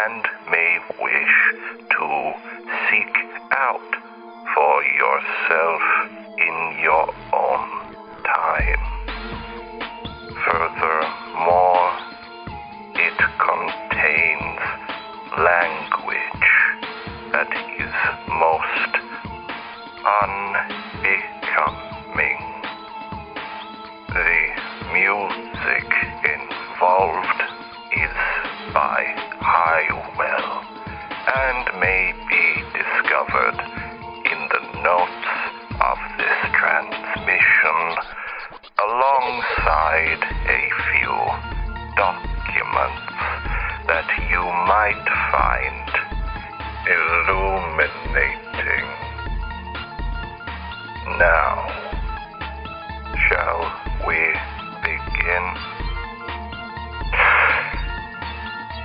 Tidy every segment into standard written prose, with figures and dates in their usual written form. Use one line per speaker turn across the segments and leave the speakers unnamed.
and may wish to seek out for yourself in your own time. Furthermore, it contains language that is most unbecoming. The music involved is by Highwell and may be discovered in the notes of this transmission alongside a few documents that you might find illuminating. Now, shall we begin?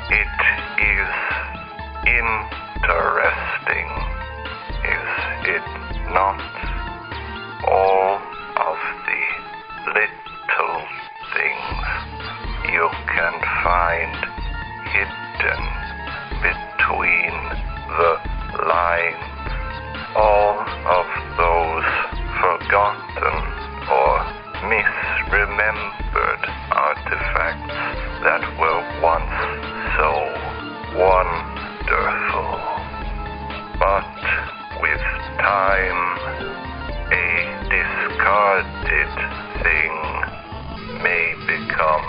It is interesting, is it not? All of the little things you can find hidden between the lines, all of those forgotten or misremembered artifacts that were once so wonderful. But with time, a discarded thing may become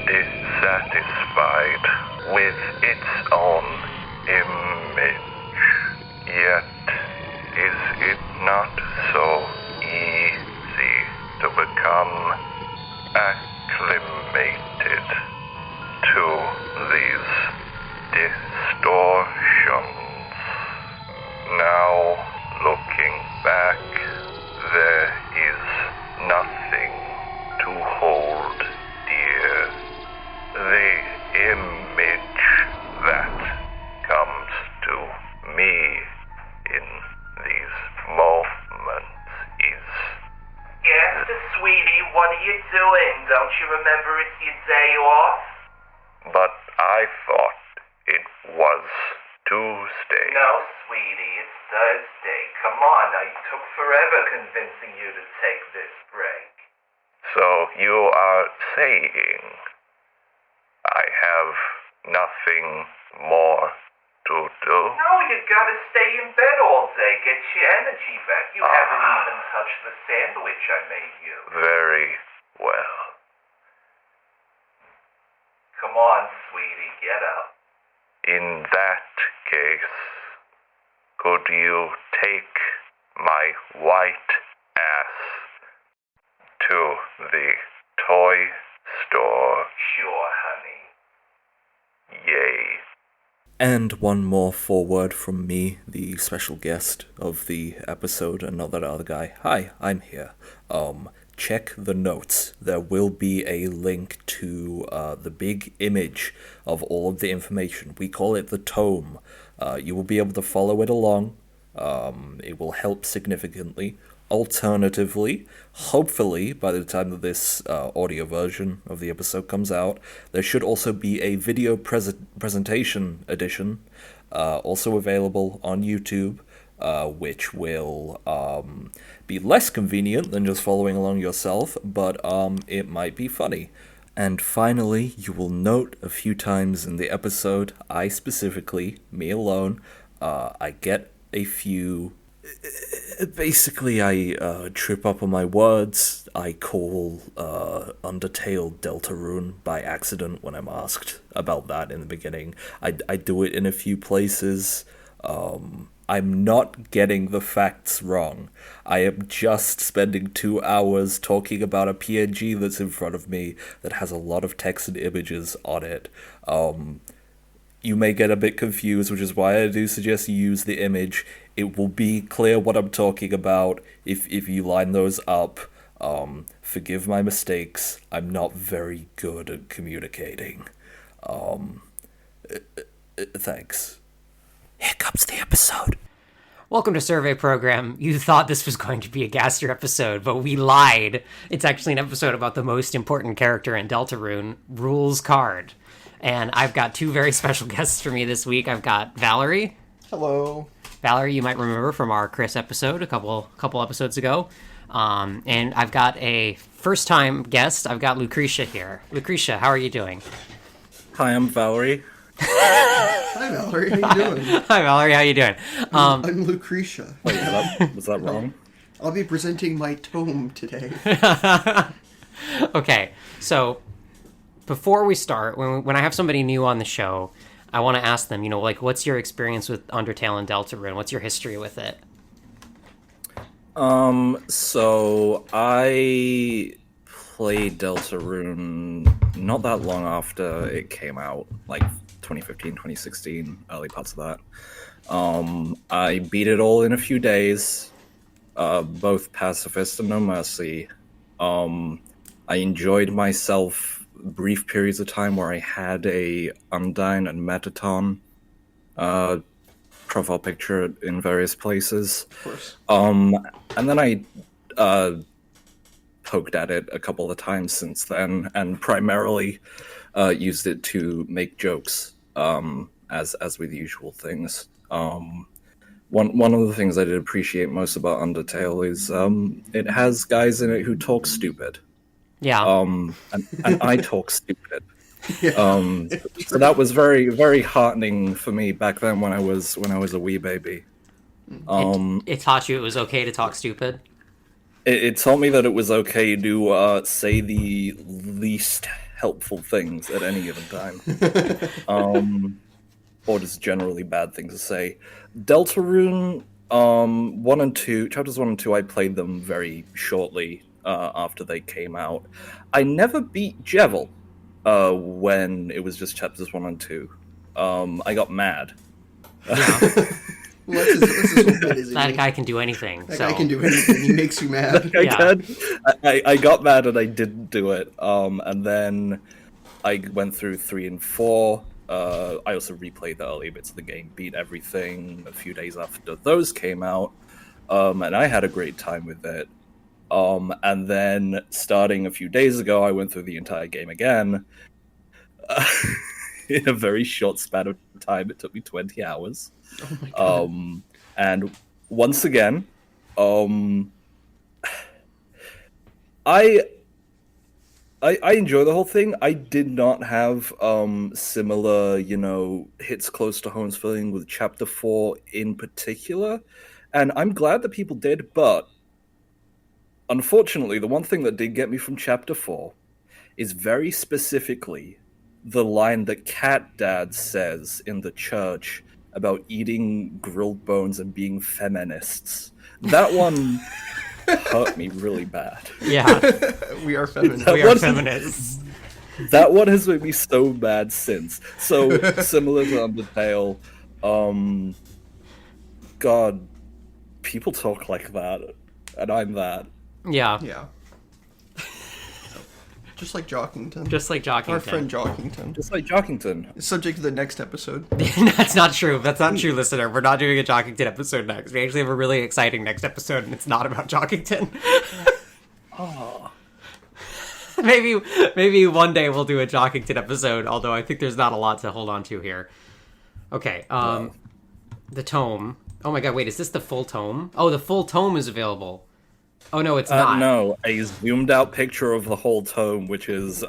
dissatisfied with its own image. Yet, is it not so easy to become acclimated to these distortions? Now, looking back, there is nothing to hold dear. The image that comes to me in these moments is...
Yes, sweetie, what are you doing? Don't you remember it's your day off?
But I thought it was Tuesday.
No, sweetie, it's Thursday. Come on, I took forever convincing you to take this break.
So you are saying I have nothing more to do?
No, you gotta stay in bed all day, get your energy back. You haven't even touched the sandwich I made you.
Very well.
Come on, sweetie, get up.
In that case, could you take my white ass to the toy store?
Sure, honey.
Yay.
And one more foreword from me, the special guest of the episode, and not that other guy. Hi, I'm here. Check the notes. There will be a link to the big image of all of the information. We call it the tome. You will be able to follow it along. It will help significantly. Alternatively, hopefully, by the time that this audio version of the episode comes out, there should also be a video presentation edition, also available on YouTube, which will be less convenient than just following along yourself, but it might be funny. And finally, you will note a few times in the episode, I specifically, me alone, I get a few... Basically, I trip up on my words. I call Undertale Deltarune by accident when I'm asked about that in the beginning. I do it in a few places. I'm not getting the facts wrong. I am just spending 2 hours talking about a PNG that's in front of me that has a lot of text and images on it. You may get a bit confused, which is why I do suggest you use the image. It will be clear what I'm talking about if you line those up. Forgive my mistakes. I'm not very good at communicating. Thanks. Here comes the episode.
Welcome to Survey Program. You thought this was going to be a Gaster episode, but we lied. It's actually an episode about the most important character in Deltarune, Rule's Card. And I've got two very special guests for me this week. I've got Valerie.
Hello.
Valerie, you might remember from our Chris episode a couple episodes ago. And I've got a first-time guest. I've got Lucretia here. Lucretia, how are you doing?
Hi, I'm Valerie.
Hi, Valerie. How you doing?
Hi, Valerie. How you doing?
I'm Lucretia.
Wait, was that wrong?
I'll be presenting my tome today.
Okay, so before we start, when I have somebody new on the show, I want to ask them, what's your experience with Undertale and Deltarune? What's your history with it?
So I played Deltarune not that long after it came out, like 2015, 2016, early parts of that. I beat it all in a few days, both Pacifist and No Mercy. I enjoyed myself brief periods of time where I had a Undyne and Metaton profile picture in various places.
Of course.
And then I poked at it a couple of times since then, and primarily used it to make jokes, as with usual things. One of the things I did appreciate most about Undertale is it has guys in it who talk stupid.
Yeah.
And I talk stupid.
Yeah.
So that was very, very heartening for me back then when I was a wee baby.
It taught you it was okay to talk stupid?
It taught me that it was okay to say the least helpful things at any given time. Or just generally bad things to say. Deltarune, 1 and 2, chapters 1 and 2, I played them very shortly after they came out. I never beat Jevil when it was just chapters 1 and 2. I got mad.
Yeah.
Well, that's his whole bit, isn't
That
he?
guy can do anything.
That guy can do anything. He makes you mad.
I got mad and I didn't do it. And then I went through 3 and 4. I also replayed the early bits of the game, beat everything a few days after those came out. And I had a great time with it. And then starting a few days ago, I went through the entire game again. In a very short span of time. It took me 20 hours.
Oh my god.
And once again, I enjoy the whole thing. I did not have similar, hits close to home's feeling with Chapter 4 in particular. And I'm glad that people did, but unfortunately, the one thing that did get me from Chapter 4 is very specifically the line that Cat Dad says in the church about eating grilled bones and being feminists. That one hurt me really bad.
Yeah.
We are feminists.
We are feminists.
That one has made me so mad since. So, similar to Undertale, God, people talk like that, and I'm that.
Yeah.
Yeah. Just like Jockington.
Just like Jockington.
Our friend Jockington.
Just like Jockington.
Subject to the next episode.
That's not true. That's not true, listener. We're not doing a Jockington episode next. We actually have a really exciting next episode, and it's not about Jockington.
Oh.
Maybe one day we'll do a Jockington episode, although I think there's not a lot to hold on to here. Okay, the tome. Oh my god, wait, is this the full tome? Oh, the full tome is available. Oh no, it's not.
No, a zoomed out picture of the whole tome, which is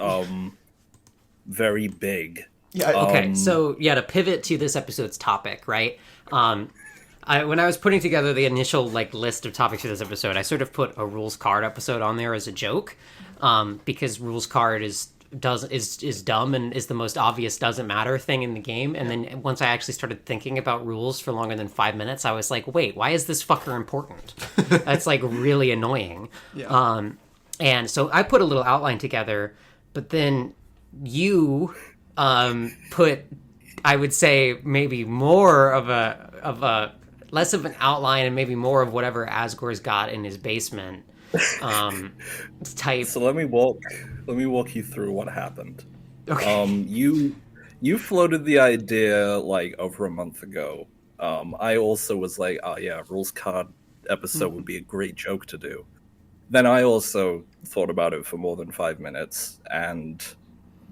very big.
Yeah.
Okay, so yeah, to pivot to this episode's topic, right? When I was putting together the initial list of topics for this episode, I sort of put a rules card episode on there as a joke, because rules card is dumb and is the most obvious doesn't matter thing in the game. And then once I actually started thinking about rules for longer than 5 minutes, I was like, wait, why is this fucker important? That's really annoying.
Yeah.
And so I put a little outline together, but then you put, I would say, maybe more of a less of an outline and maybe more of whatever Asgore's got in his basement. Type.
So let me walk you through what happened.
Okay.
You floated the idea over a month ago. I also was like, oh yeah, rules card episode would be a great joke to do. Then I also thought about it for more than 5 minutes, and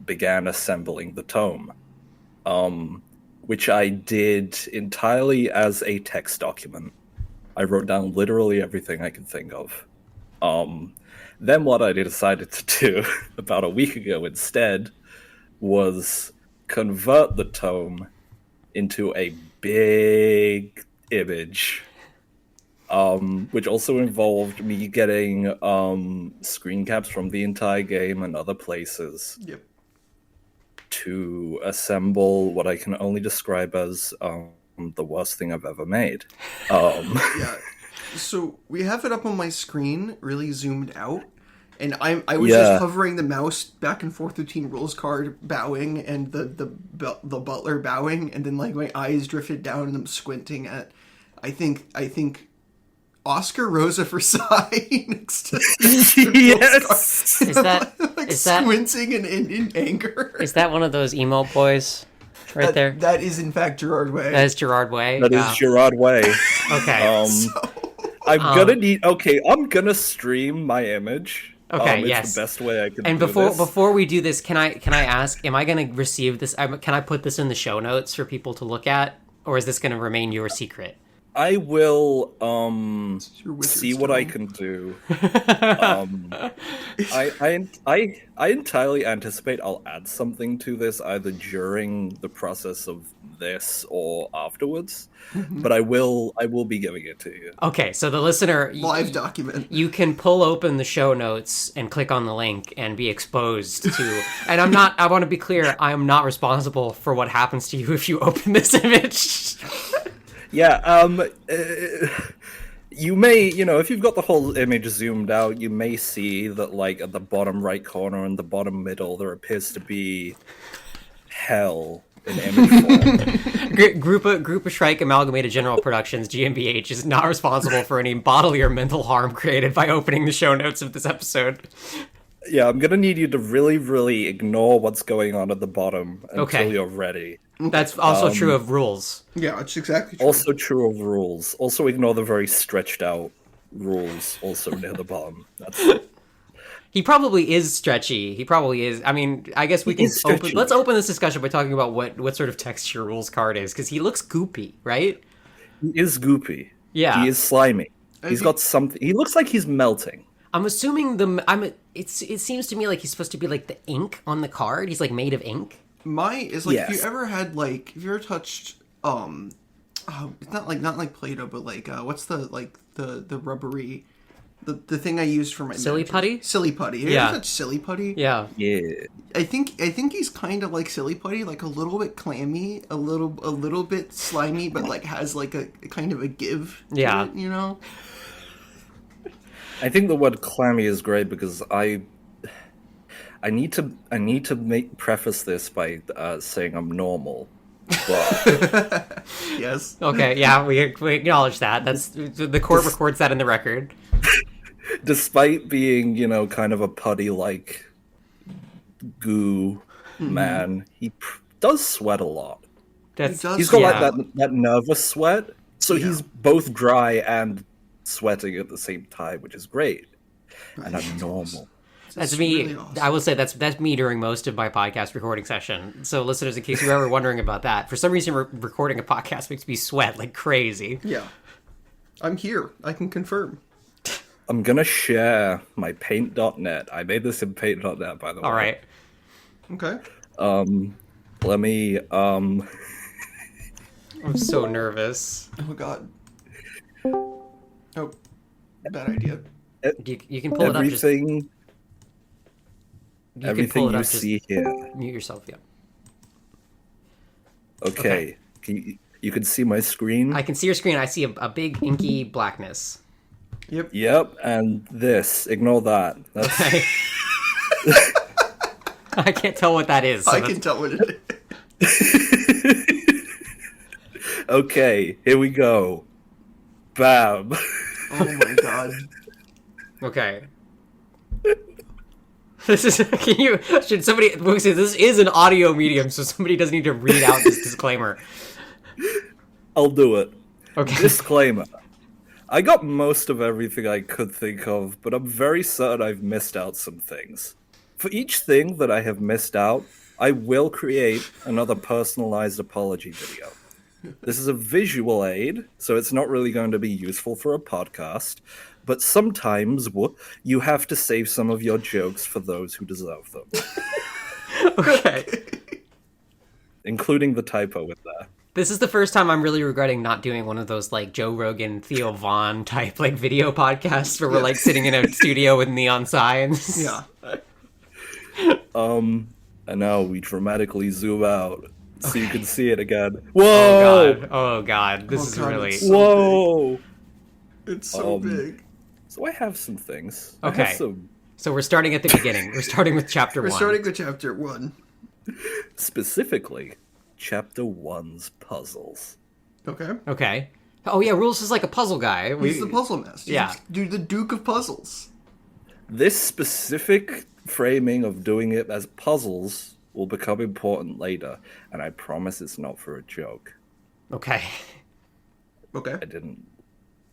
began assembling the tome, which I did entirely as a text document. I wrote down literally everything I could think of. Then what I decided to do about a week ago instead was convert the tome into a big image, which also involved me getting screen caps from the entire game and other places.
Yep.
To assemble what I can only describe as the worst thing I've ever made.
Yeah. So we have it up on my screen, really zoomed out, and I was
Yeah.
just hovering the mouse back and forth between rules card bowing and the butler bowing, and then like my eyes drifted down and I'm squinting at, I think Oscar Rosa Versailles next to
Yes!
Is that
like
is that
squinting in anger.
is that one of those emo boys right there?
That is in fact Gerard Way.
That is Gerard Way.
That is Gerard Way.
Okay.
I'm gonna stream my image.
Okay,
it's
yes.
the best way I can
And
do this.
before we do this, can I ask? Am I going to receive this? Can I put this in the show notes for people to look at, or is this going to remain your secret?
I will
your wizard
see what I
stone.
can do. I entirely anticipate I'll add something to this either during the process of this or afterwards, but I will be giving it to you.
Okay, so the listener,
Live document.
you can pull open the show notes and click on the link and be exposed to. And I want to be clear, I am not responsible for what happens to you if you open this image.
Yeah, you may, if you've got the whole image zoomed out, you may see that, like, at the bottom right corner and the bottom middle, there appears to be hell in image form.
Group of Shrike Amalgamated General Productions, GmbH, is not responsible for any bodily or mental harm created by opening the show notes of this episode.
Yeah, I'm gonna need you to really, really ignore what's going on at the bottom until
Okay.
you're ready.
That's also true of rules.
Yeah, it's exactly true.
Also true of rules. Also ignore the very stretched out rules also near the bottom. That's
He probably is stretchy. He probably is. I mean, I guess we
He
can
is stretchy.
let's open this discussion by talking about what sort of texture rules card is, because he looks goopy, right?
He is goopy.
Yeah.
He is slimy. He's got something. He looks like he's melting.
I'm assuming it seems to me like he's supposed to be like the ink on the card. He's like made of ink.
My is like if
Yes.
you ever had like if you ever touched it's not like Play-Doh, but like what's the rubbery the thing I used for my
Silly
magic?
putty?
Silly putty. Have you
Yeah.
ever touched silly putty?
Yeah.
Yeah.
I think he's kind of like silly putty, like a little bit clammy, a little bit slimy, but like has like a kind of a give. To
Yeah.
it, you know.
I think the word clammy is great because I need to preface this by saying I'm normal. But
Yes.
Okay. Yeah. We acknowledge that. That's the court records that in the record.
despite being, kind of a putty-like goo man, he does sweat a lot.
That's
He does.
He's got
Yeah.
like that nervous sweat, so he's both dry and sweating at the same time, which is great. And I'm normal.
That's
It's
me.
really awesome.
I will say that's me during most of my podcast recording session. So, listeners, in case you're ever wondering about that, for some reason, recording a podcast makes me sweat like crazy.
Yeah. I'm here. I can confirm.
I'm gonna share my paint.net. I made this in paint.net, by the way.
All right.
Okay.
Let me,
I'm so nervous.
Oh God. Oh, bad idea.
You can pull it up. Just, you
everything,
can
everything
pull it
you
up. Just
see here.
mute yourself. Yeah.
Okay. You can see my screen?
I can see your screen. I see a big inky blackness.
Yep.
Yep, and this. Ignore that. That's
I can't tell what that is. So
I
that's-
can tell what it is.
okay. Here we go. Bam.
Oh my God.
Okay. This is. Can you? Should somebody? This is an audio medium, so somebody doesn't need to read out this disclaimer.
I'll do it.
Okay.
Disclaimer. I got most of everything I could think of, but I'm very certain I've missed out some things. For each thing that I have missed out, I will create another personalized apology video. This is a visual aid, so it's not really going to be useful for a podcast, but sometimes you have to save some of your jokes for those who deserve them.
Okay.
Including the typo with that.
This is the first time I'm really regretting not doing one of those like Joe Rogan, Theo Vaughn type like video podcasts where we're like sitting in a studio with neon signs.
Yeah.
And now we dramatically zoom out so you can see it again.
Oh
Whoa!
god. Oh god. This is
God,
really
it's so
Whoa!
It's so big.
So I have some things.
Okay.
I have some
So we're starting at the beginning. We're starting with chapter 1.
We're starting with chapter 1.
specifically chapter 1's puzzles.
Okay.
Okay. Oh yeah, Rules is like a puzzle guy.
He's the puzzle master.
Yeah.
Dude, the Duke of Puzzles.
This specific framing of doing it as puzzles will become important later, and I promise it's not for a joke.
Okay.
Okay.
I didn't.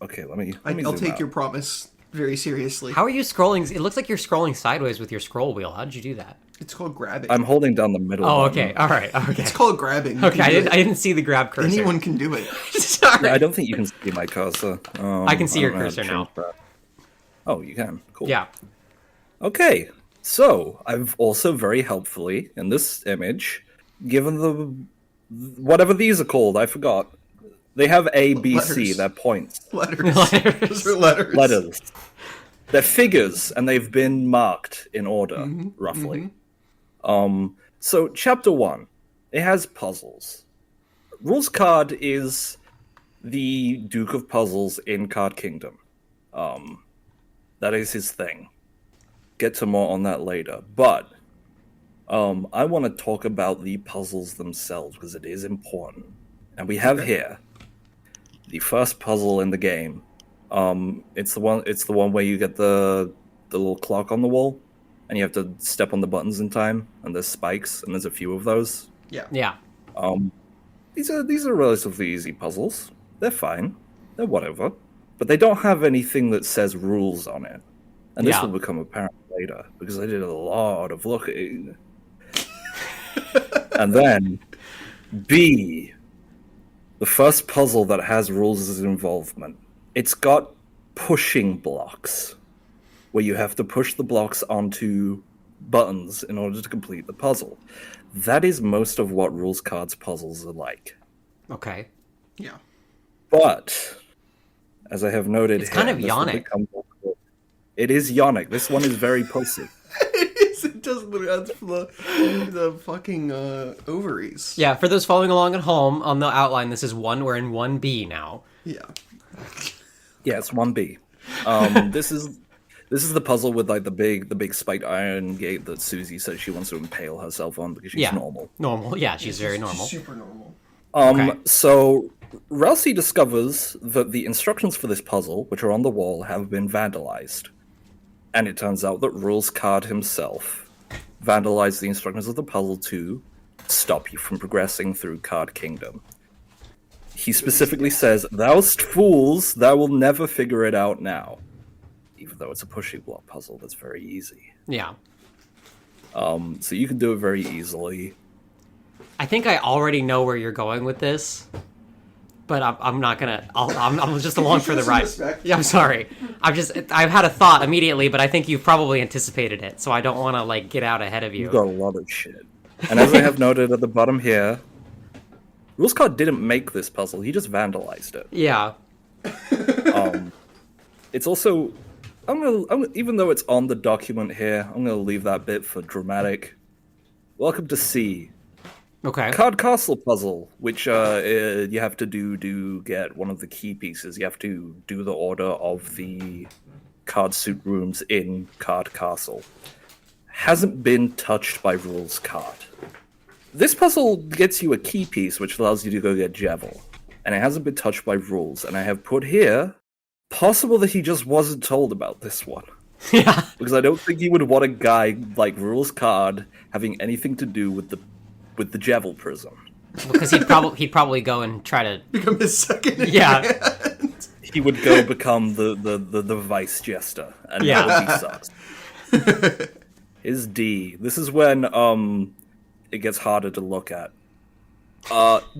Okay, let me
I'll
zoom
take
out.
your promise very seriously.
How are you scrolling? It looks like you're scrolling sideways with your scroll wheel. How did you do that?
It's called grabbing.
I'm holding down the middle.
Oh,
button.
okay. All right. Okay.
It's called grabbing. You
Okay,
can
I
do
didn't.
it.
I didn't see the grab cursor.
Anyone can do it.
Sorry.
Yeah, I don't think you can see my cursor.
I can see your
don't know how to
cursor now.
change that. Oh, you can. Cool.
Yeah.
Okay, so I've also very helpfully in this image given the whatever these are called. I forgot. They have A, B, C.
Letters.
They're points.
Letters.
Letters.
Those are letters.
Letters. They're figures, and they've been marked in order, roughly. So, chapter 1, it has puzzles. Rules card is the Duke of Puzzles in Card Kingdom. That is his thing. Get to more on that later. But, I want to talk about the puzzles themselves, because it is important. And we have here the first puzzle in the game. It's the one where you get the little clock on the wall, and you have to step on the buttons in time, and there's spikes, and there's a few of those.
Yeah.
Yeah.
These are relatively easy puzzles. They're fine. They're whatever. But they don't have anything that says rules on it. And this
Yeah.
will become apparent later, because I did a lot of looking. And then, B, the first puzzle that has rules as involvement. It's got pushing blocks, where you have to push the blocks onto buttons in order to complete the puzzle. That is most of what rules cards puzzles are like.
Okay.
Yeah.
But, as I have noted,
It's kind of
this will
Ionic.
become more clear. It is Ionic. This one is very pussy.
It does look at the fucking ovaries.
Yeah. For those following along at home on the outline, this is one. We're in 1B now.
Yeah.
Yeah, it's 1B. This is the puzzle with like the big spiked iron gate that Susie says she wants to impale herself on because she's
Yeah.
normal.
Normal. Yeah, she's very
She's
normal.
super normal.
Okay.
So Rousey discovers that the instructions for this puzzle, which are on the wall, have been vandalized. And it turns out that Rules Card himself vandalized the instructions of the puzzle to stop you from progressing through Card Kingdom. He specifically says, "Thou'st fools, thou will never figure it out now." Even though it's a pushing block puzzle that's very easy.
Yeah.
So you can do it very easily.
I think I already know where you're going with this, but I'm not gonna. I'm just along for the
Some
ride.
respect.
Yeah, I'm sorry. I've had a thought immediately, but I think you've probably anticipated it, so I don't want to like get out ahead of you.
You've got a lot of shit. And as I have noted at the bottom here, Rules Card didn't make this puzzle, he just vandalized it.
Yeah.
It's also, even though it's on the document here, I'm gonna leave that bit for dramatic. Welcome to C.
Okay.
Card Castle puzzle, which you have to do to get one of the key pieces. You have to do the order of the card suit rooms in Card Castle. Hasn't been touched by Rules Card. This puzzle gets you a key piece, which allows you to go get Jevil. And it hasn't been touched by Rules. And I have put here, possible that he just wasn't told about this one.
Yeah.
Because I don't think he would want a guy like Rules Card having anything to do with the Jevil Prism.
Because he'd probably go and try to.
Become his second in
Yeah.
command.
He would go become the vice jester, and
Yeah.
that would be sucks. is D. This is when it gets harder to look at.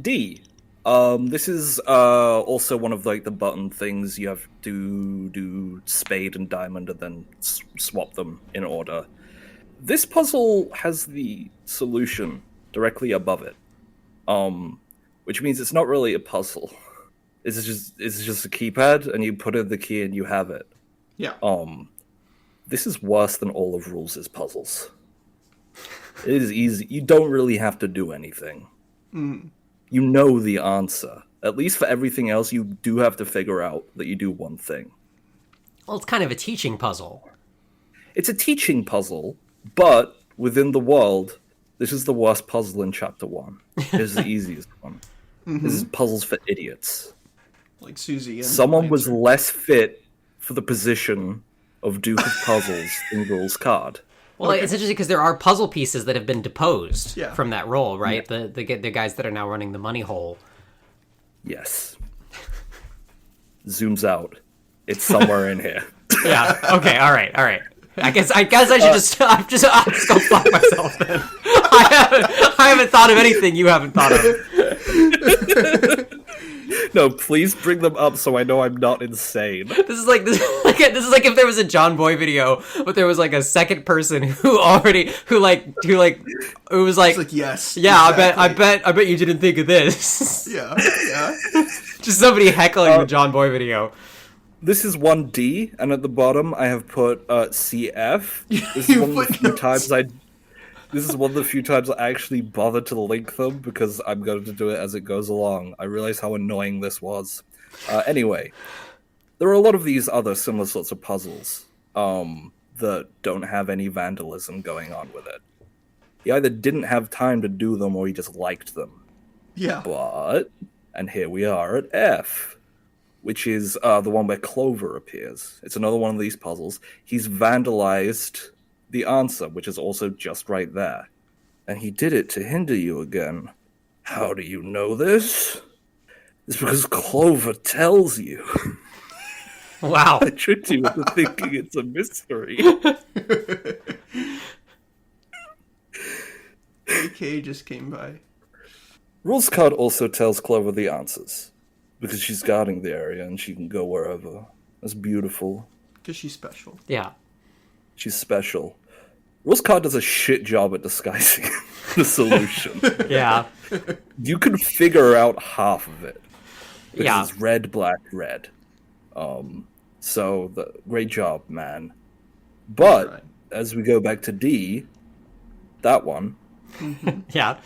D. This is also one of like the button things. You have to do spade and diamond and then swap them in order. This puzzle has the solution directly above it, which means it's not really a puzzle. It's just a keypad, and you put in the key and you have it.
Yeah.
This is worse than all of Rules' puzzles. It is easy. You don't really have to do anything. You know the answer. At least for everything else, you do have to figure out that you do one thing.
Well, it's kind of a teaching puzzle.
It's a teaching puzzle, but within the world, this is the worst puzzle in Chapter 1. This is the easiest one. This is puzzles for idiots.
Like Susie. And
Someone was
Lancer.
less fit for the position of Duke of Puzzles in Rules card.
Well, it's interesting because there are puzzle pieces that have been deposed
Yeah.
from that role, right? The guys that are now running the money hole.
Yes. Zooms out. It's somewhere in here.
Yeah. Okay. All right. I guess I should I'll just go fuck myself then. I haven't thought of anything you haven't thought of.
No, please bring them up so I know I'm not insane.
This is like if there was a John Boy video, but there was like a second person who was like,
It's like, yes.
yeah,
exactly.
I bet you didn't think of this.
Yeah.
Just somebody heckling the John Boy video.
This is 1D, and at the bottom I have put CF. This is
You
one of the
put
few
notes.
times This is one of the few times I actually bother to link them because I'm going to do it as it goes along. I realize how annoying this was. Anyway, there are a lot of these other similar sorts of puzzles that don't have any vandalism going on with it. He either didn't have time to do them or he just liked them.
Yeah.
But, and here we are at F, which is the one where Clover appears. It's another one of these puzzles. He's vandalized the answer, which is also just right there. And he did it to hinder you again. How do you know this? It's because Clover tells you.
Wow.
I tricked you into thinking it's a mystery.
AK just came by.
Rules card also tells Clover the answers. Because she's guarding the area and she can go wherever. That's beautiful.
Because she's special.
Yeah.
She's special. Rules card does a shit job at disguising the solution.
Yeah.
You can figure out half of it. Because
Yeah.
it's red, black, red. So, great job, man. But,
Right.
as we go back to D, that one,
Yeah.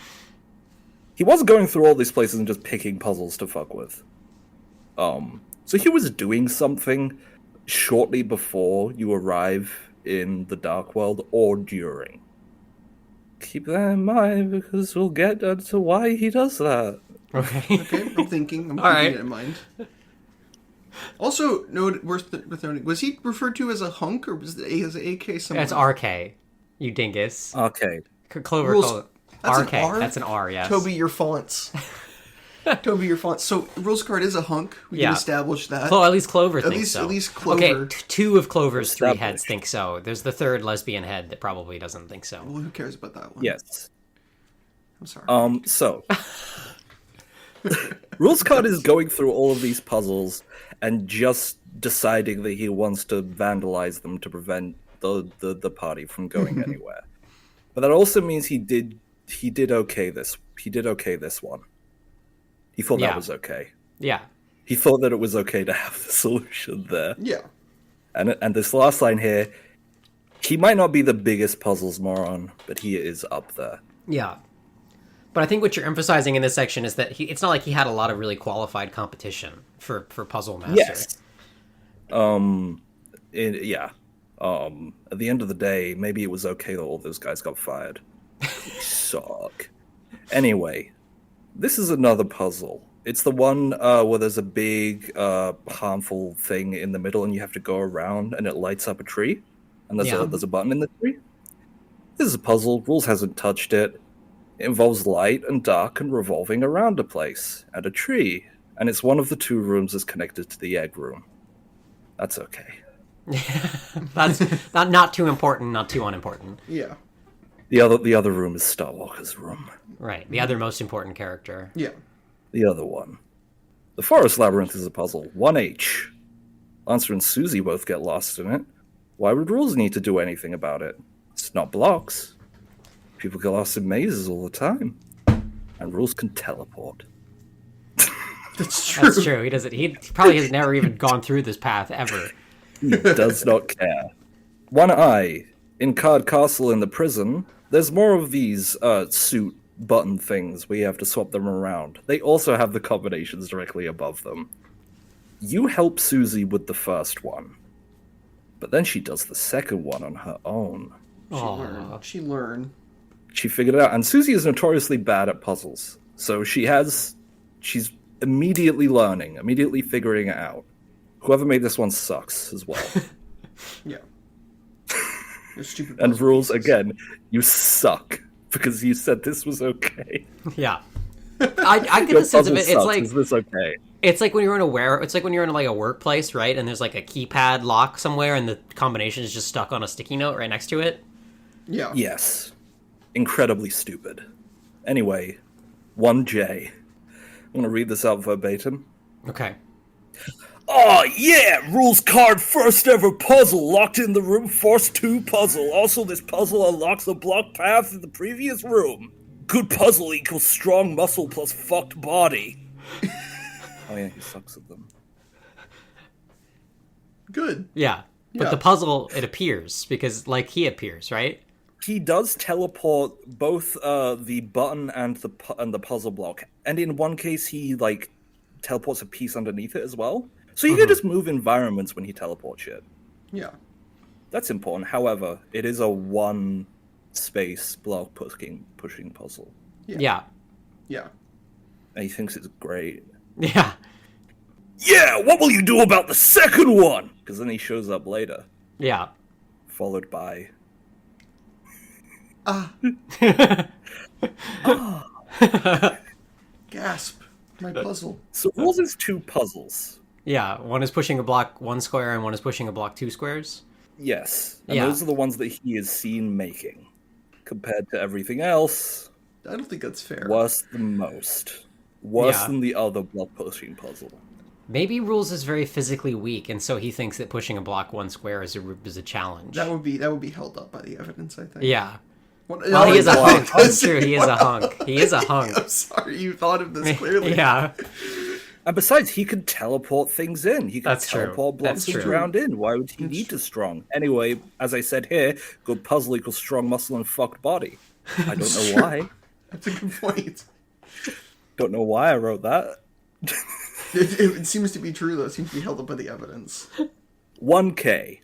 he wasn't going through all these places and just picking puzzles to fuck with. So he was doing something shortly before you arrive in the Dark World or during. Keep that in mind because we'll get to why he does that.
Okay.
Okay, I'm thinking. I'm
All
keeping
right.
it in mind. Also, worth noting, was he referred to as a hunk or was it as AK somewhere?
That's RK. You dingus.
Okay.
Clover
Rules-
call it
That's an
RK.
R?
That's an R, yes.
Toby, your fonts. Toby, your fonts. So, Rules card is a hunk. We
Yeah.
can establish that.
At least Clover thinks
least-
so.
at least Clover-
Okay, two of Clover's three
Established.
heads think so. There's the third lesbian head that probably doesn't think so.
Well, who cares about that one?
Yes.
I'm sorry.
So. Rules card is going through all of these puzzles and just deciding that he wants to vandalize them to prevent the party from going anywhere. But that also means he did okay this one. He thought
Yeah.
that was okay.
Yeah.
He thought that it was okay to have the solution there.
Yeah.
And this last line here, he might not be the biggest puzzles moron, but he is up there.
Yeah. But I think what you're emphasizing in this section is that it's not like he had a lot of really qualified competition for Puzzle Master.
Yes. At the end of the day, maybe it was okay that all those guys got fired. Suck. Anyway, this is another puzzle. It's the one where there's a big harmful thing in the middle, and you have to go around, and it lights up a tree, and there's a button in the tree. This is a puzzle. Rules hasn't touched it. It involves light and dark and revolving around a place and a tree, and it's one of the two rooms that's connected to the egg room. That's okay.
That's not too important, not too unimportant.
Yeah.
The other room is Starwalker's room.
Right. The other most important character.
Yeah.
The other one. The Forest Labyrinth is a puzzle. 1H. Lancer and Susie both get lost in it. Why would rules need to do anything about it? It's not blocks. People get lost in mazes all the time. And rules can teleport.
That's true.
That's true. He doesn't. He probably has never even gone through this path ever.
He does not care. 1I. In Card Castle in the prison, there's more of these suit button things where you have to swap them around. They also have the combinations directly above them. You help Susie with the first one, but then she does the second one on her own.
She learned.
She figured it out, and Susie is notoriously bad at puzzles, so she's immediately learning, immediately figuring it out. Whoever made this one sucks as well.
Yeah. You're stupid.
And
puzzle
rules,
pieces.
again, you suck, because you said this was okay.
Yeah. I get
Your
the sense of
puzzle
it. It's
sucks.
like
Is this okay?
it's like when you're in like a workplace, right? And there's like a keypad lock somewhere, and the combination is just stuck on a sticky note right next to it.
Yeah.
Yes. Incredibly stupid. Anyway, 1J. I'm going to read this out verbatim.
Okay.
Oh, yeah! Rules card first ever puzzle. Locked in the room, Force 2 puzzle. Also, this puzzle unlocks a block path in the previous room. Good puzzle equals strong muscle plus fucked body. Oh, yeah, he sucks at them.
Good.
Yeah. But
Yeah.
the puzzle, it appears because like he appears, right?
He does teleport both the button and the puzzle block, and in one case he like teleports a piece underneath it as well. So you can just move environments when he teleports shit.
Yeah.
That's important. However, it is a one space block pushing puzzle,
Yeah.
Yeah.
and he thinks it's great.
Yeah.
Yeah, what will you do about the second one? Because then he shows up later,
Yeah.
followed by
Gasp. My puzzle.
so rules is two puzzles.
Yeah. One is pushing a block 1 square, and one is pushing a block 2 squares.
Yes, and
Yeah.
those are the ones that he is seen making. Compared to everything else,
I don't think that's fair.
worse than most. Worse
Yeah.
than the other block pushing puzzle.
Maybe Rules is very physically weak, and so he thinks that pushing a block 1 square is a challenge.
That would be held up by the evidence, I think.
Yeah.
What,
Well, he is a
no,
hunk.
it
That's
doesn't.
true. He is a hunk. He is a hunk.
I'm sorry, you thought of this clearly.
Yeah.
And besides, he could teleport things in. He could
That's true.
teleport blocks
That's true.
around in. Why would he need to strong? Anyway, as I said here, good puzzle equals strong muscle and fucked body. I don't know why.
That's a good point.
Don't know why I wrote that.
It seems to be true, though. It seems to be held up by the evidence.
1K.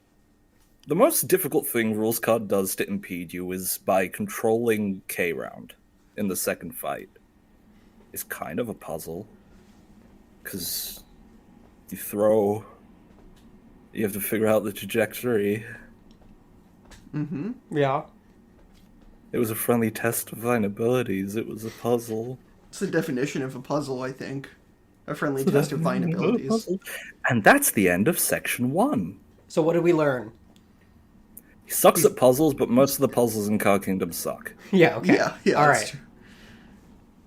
The most difficult thing Rules Card does to impede you is by controlling K round in the second fight. It's kind of a puzzle. Because you have to figure out the trajectory.
Yeah.
It was a friendly test of thine abilities. It was a puzzle.
It's the definition of a puzzle, I think. A friendly test of thine abilities.
And that's the end of section 1.
So what did we learn?
He sucks at puzzles, but most of the puzzles in Card Kingdom suck.
Yeah. Okay.
Yeah.
All
that's
right.
true.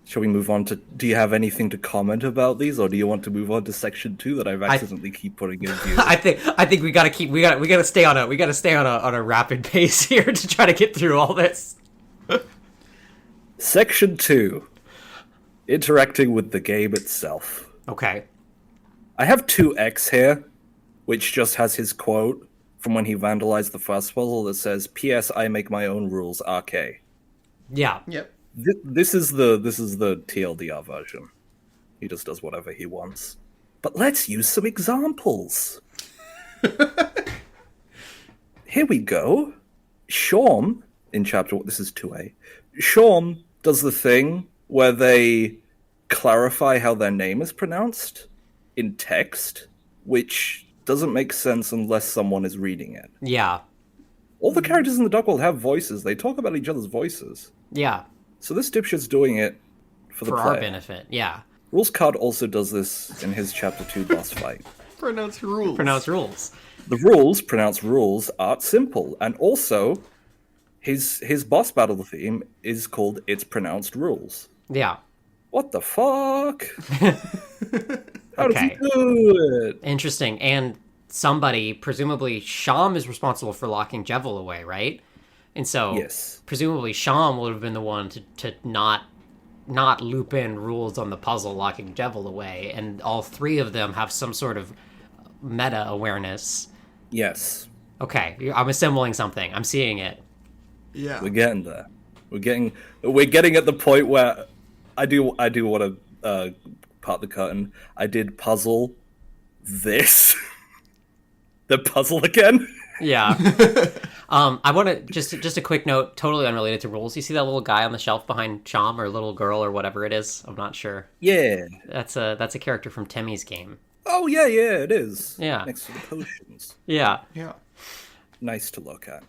Shall we move on to... Do you have anything to comment about these, or do you want to move on to section 2 that I've accidentally keep putting in view?
I think we gotta stay on a rapid pace here to try to get through all this.
Section 2. Interacting with the game itself.
Okay.
I have 2X here, which just has his quote from when he vandalized the first puzzle that says, P.S. I make my own rules, RK.
Yeah.
Yep.
This is the TLDR version. He just does whatever he wants. But let's use some examples. Here we go. Shawn, in chapter... This is 2A. Shawn does the thing where they clarify how their name is pronounced in text, which doesn't make sense unless someone is reading it.
Yeah.
All the characters in the Dark World have voices. They talk about each other's voices.
Yeah.
So this dipshit's doing it for the
For
player.
our benefit. Yeah.
Rules Card also does this in his chapter 2 boss fight.
Pronounce rules.
Pronounce rules.
The rules, pronounced rules, are simple, and also his boss battle theme is called "It's Pronounced Rules."
Yeah.
What the fuck? How does he
Okay.
do it?
Interesting. And somebody, presumably Sham, is responsible for locking Jevil away, right? And so,
Yes.
presumably Sham would have been the one to not loop in rules on the puzzle locking Jevil away, and all three of them have some sort of meta awareness.
Yes.
Okay, I'm assembling something. I'm seeing it.
Yeah.
We're getting there. We're getting at the point where I do want to part the curtain. I did puzzle this. The puzzle again.
Yeah. I want to just a quick note, totally unrelated to rules. You see that little guy on the shelf behind Chom, or little girl, or whatever it is? I'm not sure.
Yeah.
That's a character from Temmie's game.
Oh yeah, it is.
Yeah.
Next to the potions.
Yeah.
Yeah.
Nice to look at.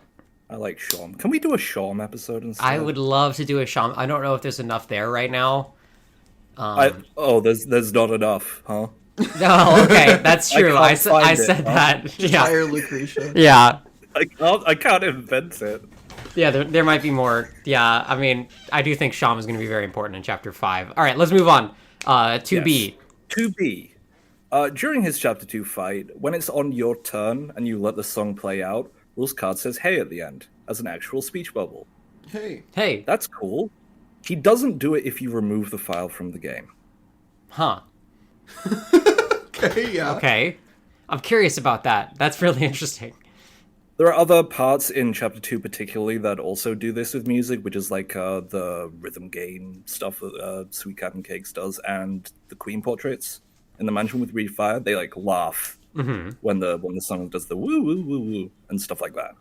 I like Shawm. Can we do a Shawm episode instead?
I would love to do a Sham. I don't know if there's enough there right now.
There's not enough, huh?
No, okay, that's true. I
find it,
said
huh?
that. Yeah.
Fire Lucretia.
Yeah.
I can't invent it.
Yeah, there might be more. Yeah, I mean, I do think Sham is going to be very important in Chapter 5. All right, let's move on. 2B.
Yes. 2B. During his Chapter 2 fight, when it's on your turn and you let the song play out, Rules card says "Hey" at the end as an actual speech bubble.
Hey.
Hey.
That's cool. He doesn't do it if you remove the file from the game.
Huh.
Okay, yeah.
Okay. I'm curious about that. That's really interesting.
There are other parts in Chapter 2 particularly that also do this with music, which is like the rhythm game stuff that Sweet Cat and Cakes does, and the Queen portraits in the mansion with Reed Fire. They like laugh when the song does the woo woo woo woo and stuff like that.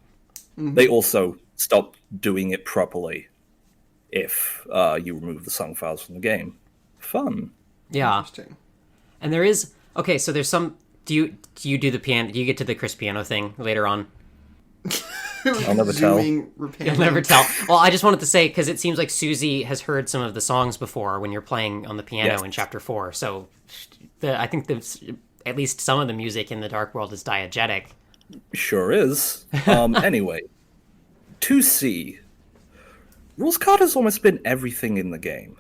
They also stop doing it properly if you remove the song files from the game. Fun.
Yeah.
Interesting.
And there is okay, so there's some do you do the piano, do you get to the Chris piano thing later on?
I'll never tell.
Zooming,
You'll never tell. Well, I just wanted to say, because it seems like Susie has heard some of the songs before when you're playing on the piano
Yes.
in Chapter 4. So I think at least some of the music in the Dark World is diegetic.
Sure is. Anyway, 2C. Rules card has almost been everything in the game.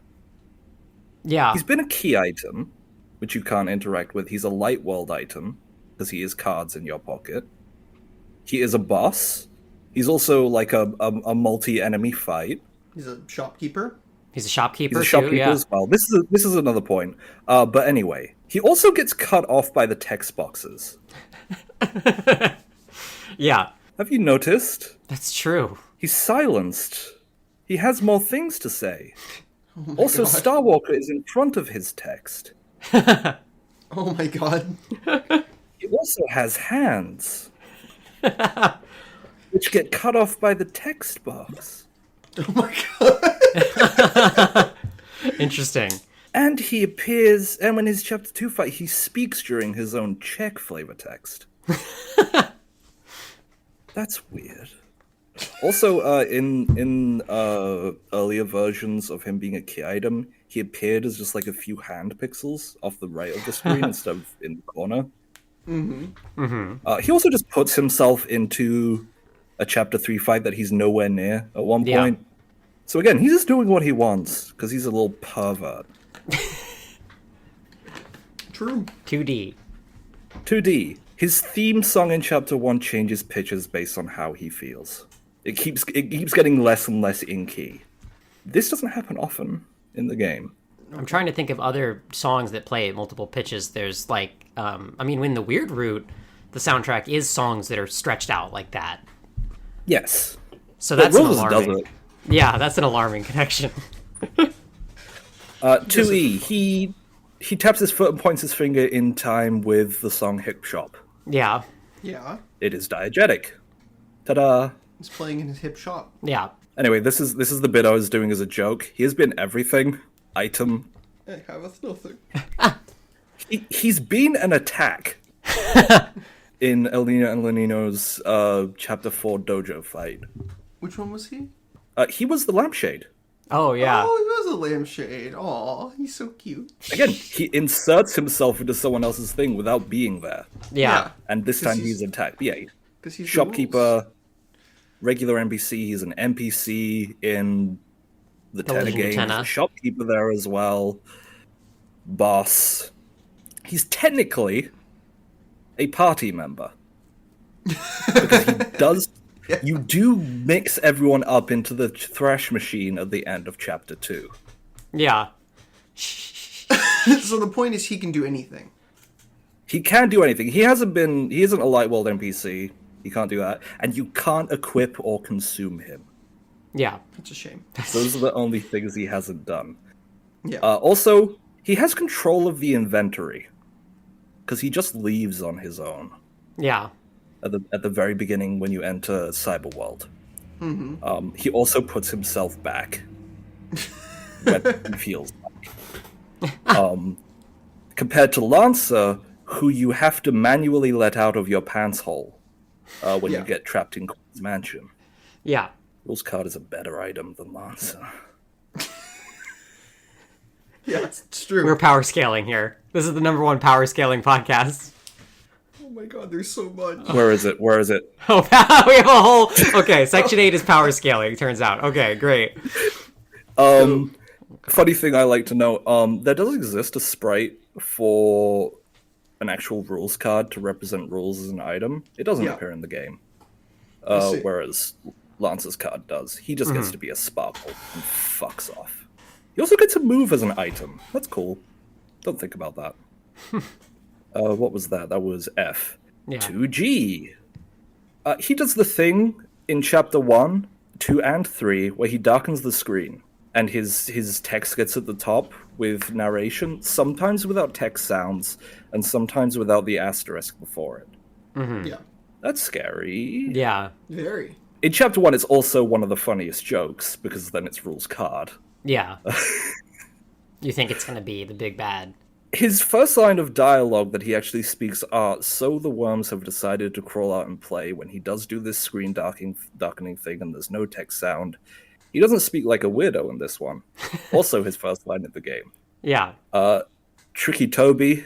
Yeah.
He's been a key item, which you can't interact with. He's a light world item, because he is cards in your pocket. He is a boss. He's also like a multi-enemy fight.
He's a shopkeeper.
He's a shopkeeper,
He's a shopkeeper
too, yeah.
as well. This is another point. But anyway, he also gets cut off by the text boxes.
Yeah,
Have you noticed?
that's true.
He's silenced. He has more things to say. Also,
God.
Starwalker is in front of his text.
Oh my god.
He also has hands, which get cut off by the text box.
Oh my god.
Interesting.
And he appears, and when his Chapter 2 fight, he speaks during his own Czech flavor text. That's weird. Also, in earlier versions of him being a key item, he appeared as just like a few hand pixels off the right of the screen instead of in the corner. He also just puts himself into a Chapter 3 fight that he's nowhere near at one
Yeah.
point. So again, he's just doing what he wants, because he's a little pervert.
True.
2D.
2D. His theme song in Chapter 1 changes pitches based on how he feels. It keeps getting less and less in key. This doesn't happen often in the game.
I'm trying to think of other songs that play at multiple pitches. There's like, in the Weird Route, the soundtrack is songs that are stretched out like that.
Yes.
So
But
that's an
Roses
alarming.
does it.
Yeah, that's an alarming connection.
2E. He taps his foot and points his finger in time with the song Hip Shop.
Yeah,
Yeah.
It is diegetic. Ta-da!
He's playing in his hip shop.
yeah.
Anyway, this is the bit I was doing as a joke. He has been everything. Item.
I have nothing.
He's been an attack in Elena and Lenino's Chapter 4 dojo fight.
Which one was he?
He was the lampshade.
Oh, yeah.
Oh, he was a lampshade. Aw, he's so cute.
Again, he inserts himself into someone else's thing without being there.
Yeah.
And this
'Cause
time he's attacked. Yeah,
Because he's the rules.
shopkeeper, regular NPC. He's an NPC in the Tenna
Legend of
game.
Tenna.
He's a shopkeeper there as well. Boss. He's technically a party member. Because he does... You do mix everyone up into the thrash machine at the end of chapter 2.
Yeah.
So the point is he can do anything.
He can do anything. He isn't a light world NPC. He can't do that. And you can't equip or consume him.
Yeah.
That's a shame.
Those are the only things he hasn't done.
Yeah.
Also, he has control of the inventory. Because he just leaves on his own.
Yeah.
At the very beginning when you enter Cyberworld. Mm-hmm. He also puts himself back. When he feels like. Compared to Lancer, who you have to manually let out of your pants hole when you get trapped in Queen's Mansion.
Yeah.
Rules card is a better item than Lancer.
Yeah, it's true.
We're power scaling here. This is the #1 power scaling podcast.
Oh my god, there's so much.
Where is it?
Oh, we have a whole... Okay, Section 8 is power scaling, turns out. Okay, great.
Funny thing I like to know, there does exist a sprite for an actual rules card to represent rules as an item. It doesn't appear in the game.
see.
Whereas Lance's card does. He just gets to be a sparkle and fucks off. He also gets a move as an item. That's cool. Don't think about that. What was that? That was F.
Yeah.
2G. He does the thing in Chapter 1, 2, and 3 where he darkens the screen. And his text gets at the top with narration, sometimes without text sounds, and sometimes without the asterisk before it.
Mm-hmm.
Yeah.
That's scary.
Yeah.
Very.
In Chapter 1, it's also one of the funniest jokes, because then it's Rules card.
Yeah. You think it's gonna be the big bad.
His first line of dialogue that he actually speaks are, "So the worms have decided to crawl out and play," when he does do this screen darkening thing and there's no text sound. He doesn't speak like a weirdo in this one. Also his first line of the game.
Yeah.
Tricky Toby,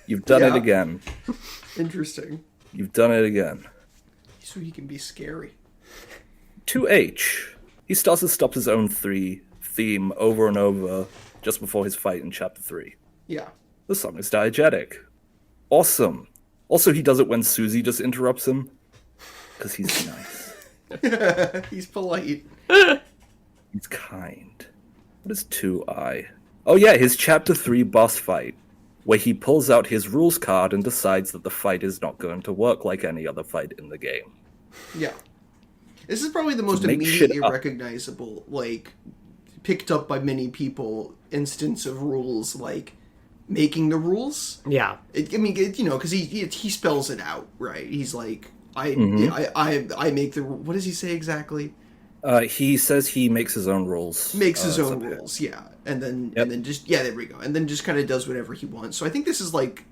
you've done it again.
Interesting.
You've done it again.
So he can be scary.
2H. He starts and stops his own theme over and over just before his fight in Chapter 3.
Yeah.
The song is diegetic. Awesome. Also, he does it when Susie just interrupts him. Because he's nice.
He's polite.
He's kind. What is 2I? Oh yeah, his Chapter 3 boss fight, where he pulls out his rules card and decides that the fight is not going to work like any other fight in the game.
Yeah. This is probably the most
make shit
immediately
up.
recognizable, like, picked up by many people instance of rules, like, making the rules.
Yeah.
Because he spells it out, right? He's like, I make the... What does he say exactly?
He says he makes his own rules.
Makes his own
up here.
rules, yeah. And then just... Yeah, there we go. And then just kind of does whatever he wants. So I think this is, like,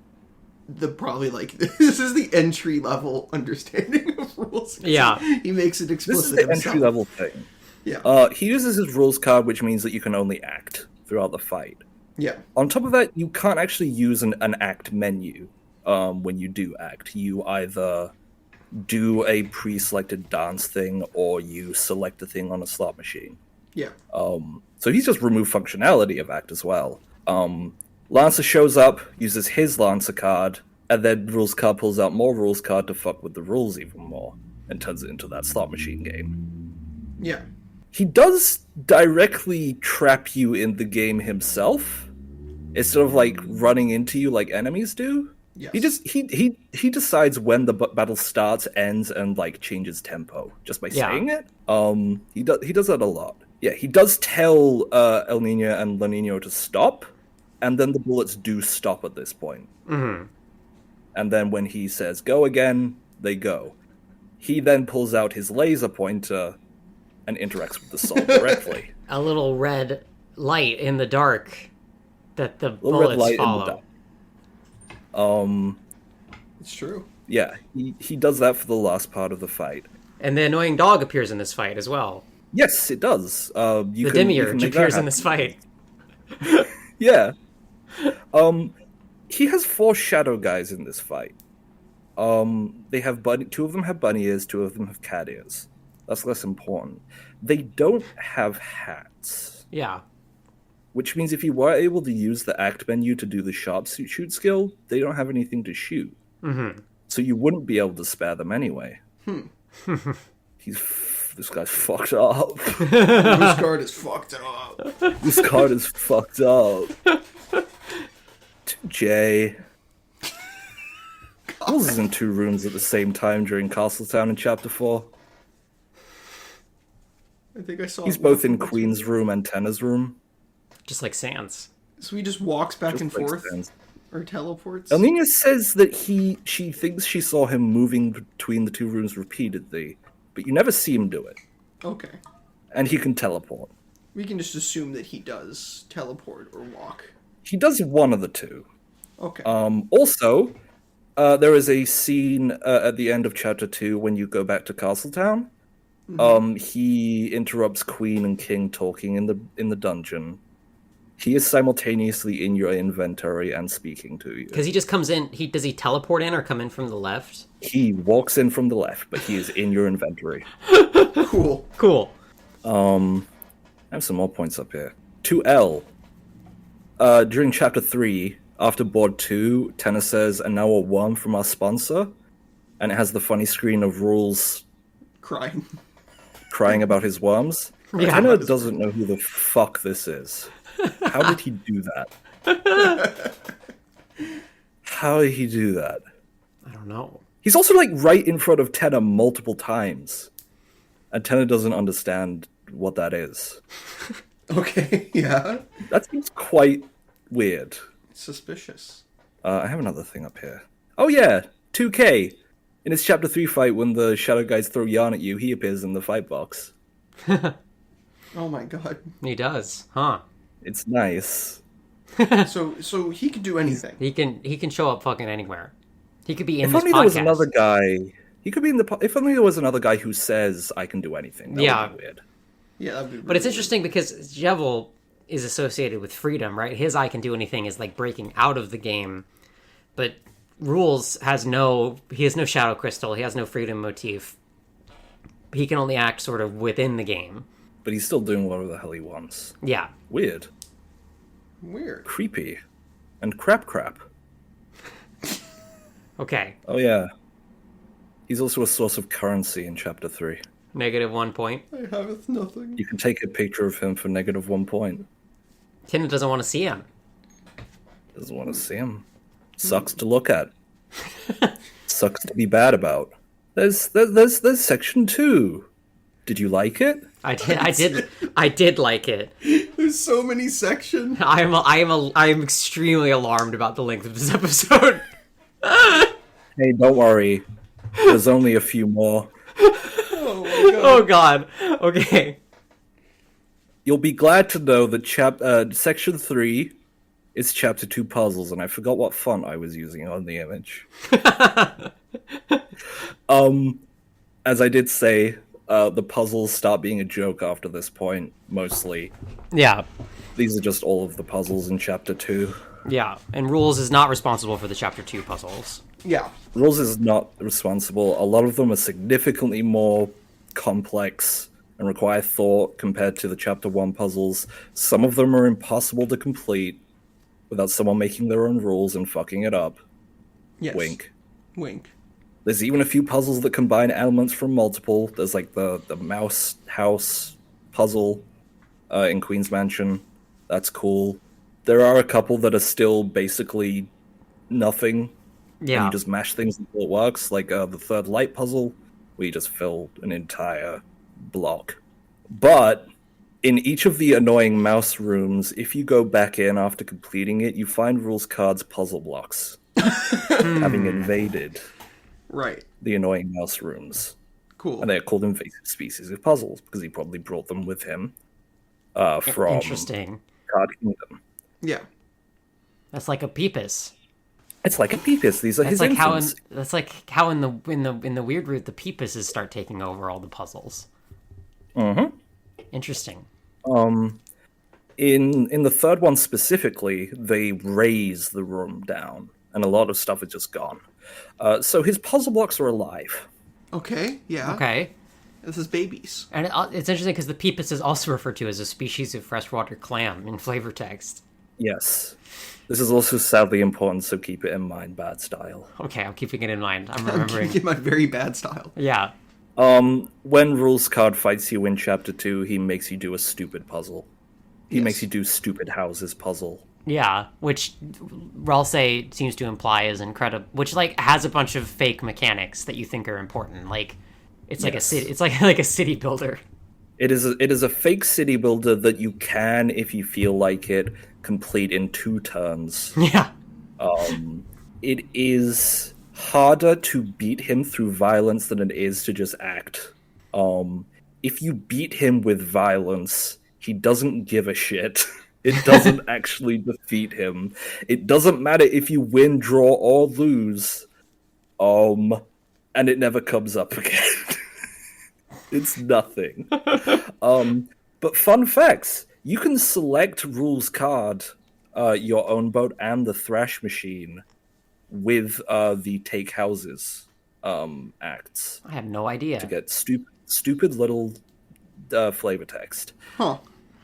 this is the entry level understanding of rules.
Yeah.
He makes it explicit
This is the
himself.
entry level thing.
Yeah.
He uses his rules card, which means that you can only act throughout the fight.
Yeah.
On top of that, you can't actually use an act menu when you do act. You either do a pre-selected dance thing or you select a thing on a slot machine.
Yeah.
So he's just removed functionality of act as well. Lancer shows up, uses his Lancer card, and then Rules card pulls out more Rules card to fuck with the rules even more, and turns it into that slot machine game.
Yeah.
He does directly trap you in the game himself, instead of like running into you like enemies do.
Yes.
He decides when the battle starts, ends, and like changes tempo just by saying it. He does that a lot. Yeah, he does tell El Nino and La Nino to stop, and then the bullets do stop at this point.
Mm-hmm.
And then when he says go again, they go. He then pulls out his laser pointer and interacts with the soul directly.
A little red light in the dark that the
Little red
bullets
light
follow.
in the dark.
It's true.
Yeah, he does that for the last part of the fight.
And the annoying dog appears in this fight as well.
Yes, it does.
The Demiurge appears in this fight.
Yeah. He has 4 shadow guys in this fight. They have 2 of them have bunny ears, 2 of them have cat ears. That's less important. They don't have hats.
Yeah.
Which means if you were able to use the act menu to do the sharpshoot skill, they don't have anything to shoot.
Mm-hmm.
So you wouldn't be able to spare them anyway. This guy's fucked up.
This card is fucked up.
This card is fucked up. Jay. Rules is in 2 rooms at the same time during Castletown in Chapter 4.
I think I saw.
He's both in Queen's room and Tenna's room.
Just like Sans.
So he just walks back
Just
and
like
forth,
Sans.
or teleports.
Elenia says that she thinks she saw him moving between the 2 rooms repeatedly, but you never see him do it.
Okay.
And he can teleport.
We can just assume that he does teleport or walk.
He does one of the 2.
Okay.
Also, there is a scene at the end of Chapter 2 when you go back to Castletown. He interrupts Queen and King talking in the dungeon. He is simultaneously in your inventory and speaking to you.
Because he just comes in. Does he teleport in or come in from the left?
He walks in from the left, but he is in your inventory.
Cool.
Cool.
I have some more points up here. 2L. During Chapter 3, after Board 2, Tenna says, "And now a worm from our sponsor." And it has the funny screen of Rules crying about his worms.
Yeah.
Tenna doesn't know who the fuck this is. How did he do that? How did he do that?
I don't know.
He's also like right in front of Tenna multiple times. And Tenna doesn't understand what that is.
Okay, yeah.
That seems quite weird.
Suspicious.
I have another thing up here. Oh yeah, 2K. In his Chapter 3 fight, when the Shadow Guys throw yarn at you, he appears in the fight box.
Oh my god.
He does, huh?
It's nice.
So he could do anything.
He can show up fucking anywhere. He could be in
If
this
only
podcast.
there was another guy. He could be in the. If only there was another guy who says, "I can do anything." That would be weird.
Yeah, that'd be
But it's
really
interesting because Jevel is associated with freedom, right? His "I can do anything" is like breaking out of the game, but Rules has no shadow crystal. He has no freedom motif. He can only act sort of within the game.
But he's still doing whatever the hell he wants.
Yeah.
Weird.
weird.
Creepy. And crap.
Okay.
Oh yeah. He's also a source of currency in Chapter 3.
-1 point.
I haveth nothing.
You can take a picture of him for -1 point.
Tina doesn't want to see him.
Doesn't want to see him. Sucks to look at. Sucks to be bad about. There's section 2. Did you like it?
I did like it.
There's so many sections.
I am extremely alarmed about the length of this episode.
Hey, don't worry. There's only a few more.
Oh my god.
Oh god. Okay.
You'll be glad to know that section 3 is Chapter 2 puzzles, and I forgot what font I was using on the image. As I did say, the puzzles start being a joke after this point, mostly.
Yeah.
These are just all of the puzzles in Chapter 2.
Yeah. And Rules is not responsible for the Chapter 2 puzzles.
Yeah.
Rules is not responsible. A lot of them are significantly more complex and require thought compared to the Chapter 1 puzzles. Some of them are impossible to complete without someone making their own rules and fucking it up.
Yes.
Wink.
Wink.
There's even a few puzzles that combine elements from multiple. There's like the mouse house puzzle in Queen's Mansion. That's cool. There are a couple that are still basically nothing.
Yeah.
And you just mash things until it works, like the third light puzzle, where you just fill an entire block. But in each of the annoying mouse rooms, if you go back in after completing it, you find Rules Card's puzzle blocks, having invaded
Right.
the annoying mouse rooms.
Cool.
And they're called invasive species of puzzles, because he probably brought them with him from
Interesting.
Card Kingdom.
Yeah.
That's like a Peepus.
It's like a Peepus. These are
That's
his
like
infants.
how in the weird route the Peepuses start taking over all the puzzles.
Mm-hmm.
Interesting.
In the third one specifically, they raise the room down, and a lot of stuff is just gone. So his puzzle blocks are alive.
Okay, yeah.
Okay.
This is babies.
And it's interesting because the Peepus is also referred to as a species of freshwater clam in flavor text.
Yes. This is also sadly important, so keep it in mind, bad style.
Okay, I'm keeping it in mind. I'm
I'm
remembering.
keeping my very bad style.
Yeah.
When Rules Card fights you in Chapter 2, he makes you do a stupid puzzle. He
Yes.
makes you do stupid houses puzzle.
Yeah, which Ralsei seems to imply is incredible. Which like has a bunch of fake mechanics that you think are important. Like it's like a
Yes.
city. It's like a city builder.
It is a fake city builder that you can, if you feel like it, complete in 2 turns.
Yeah.
It is harder to beat him through violence than it is to just act. If you beat him with violence, he doesn't give a shit. It doesn't actually defeat him. It doesn't matter if you win, draw, or lose. And it never comes up again. It's nothing. But fun facts. You can select Rules Card, your own boat, and the Thrash Machine with the Take Houses acts
I had no idea.
to get stupid little flavor text.
Huh.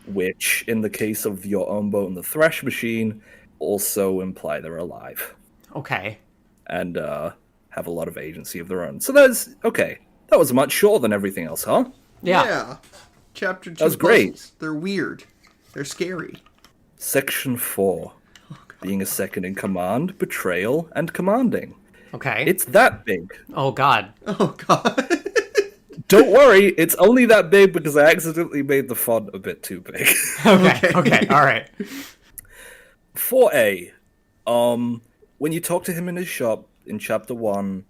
Which, in the case of your own boat and the Thrash Machine, also imply they're alive
Okay.
and have a lot of agency of their own. So that's okay. That was much shorter than everything else, huh?
Yeah.
Chapter 2
That's great.
puzzles. They're weird. They're scary.
Section 4. Being a second in command, betrayal, and commanding.
Okay.
It's that big.
Oh God.
Oh, God.
Don't worry, it's only that big because I accidentally made the font a bit too big.
Okay. Okay. All right.
4A. When you talk to him in his shop in Chapter 1,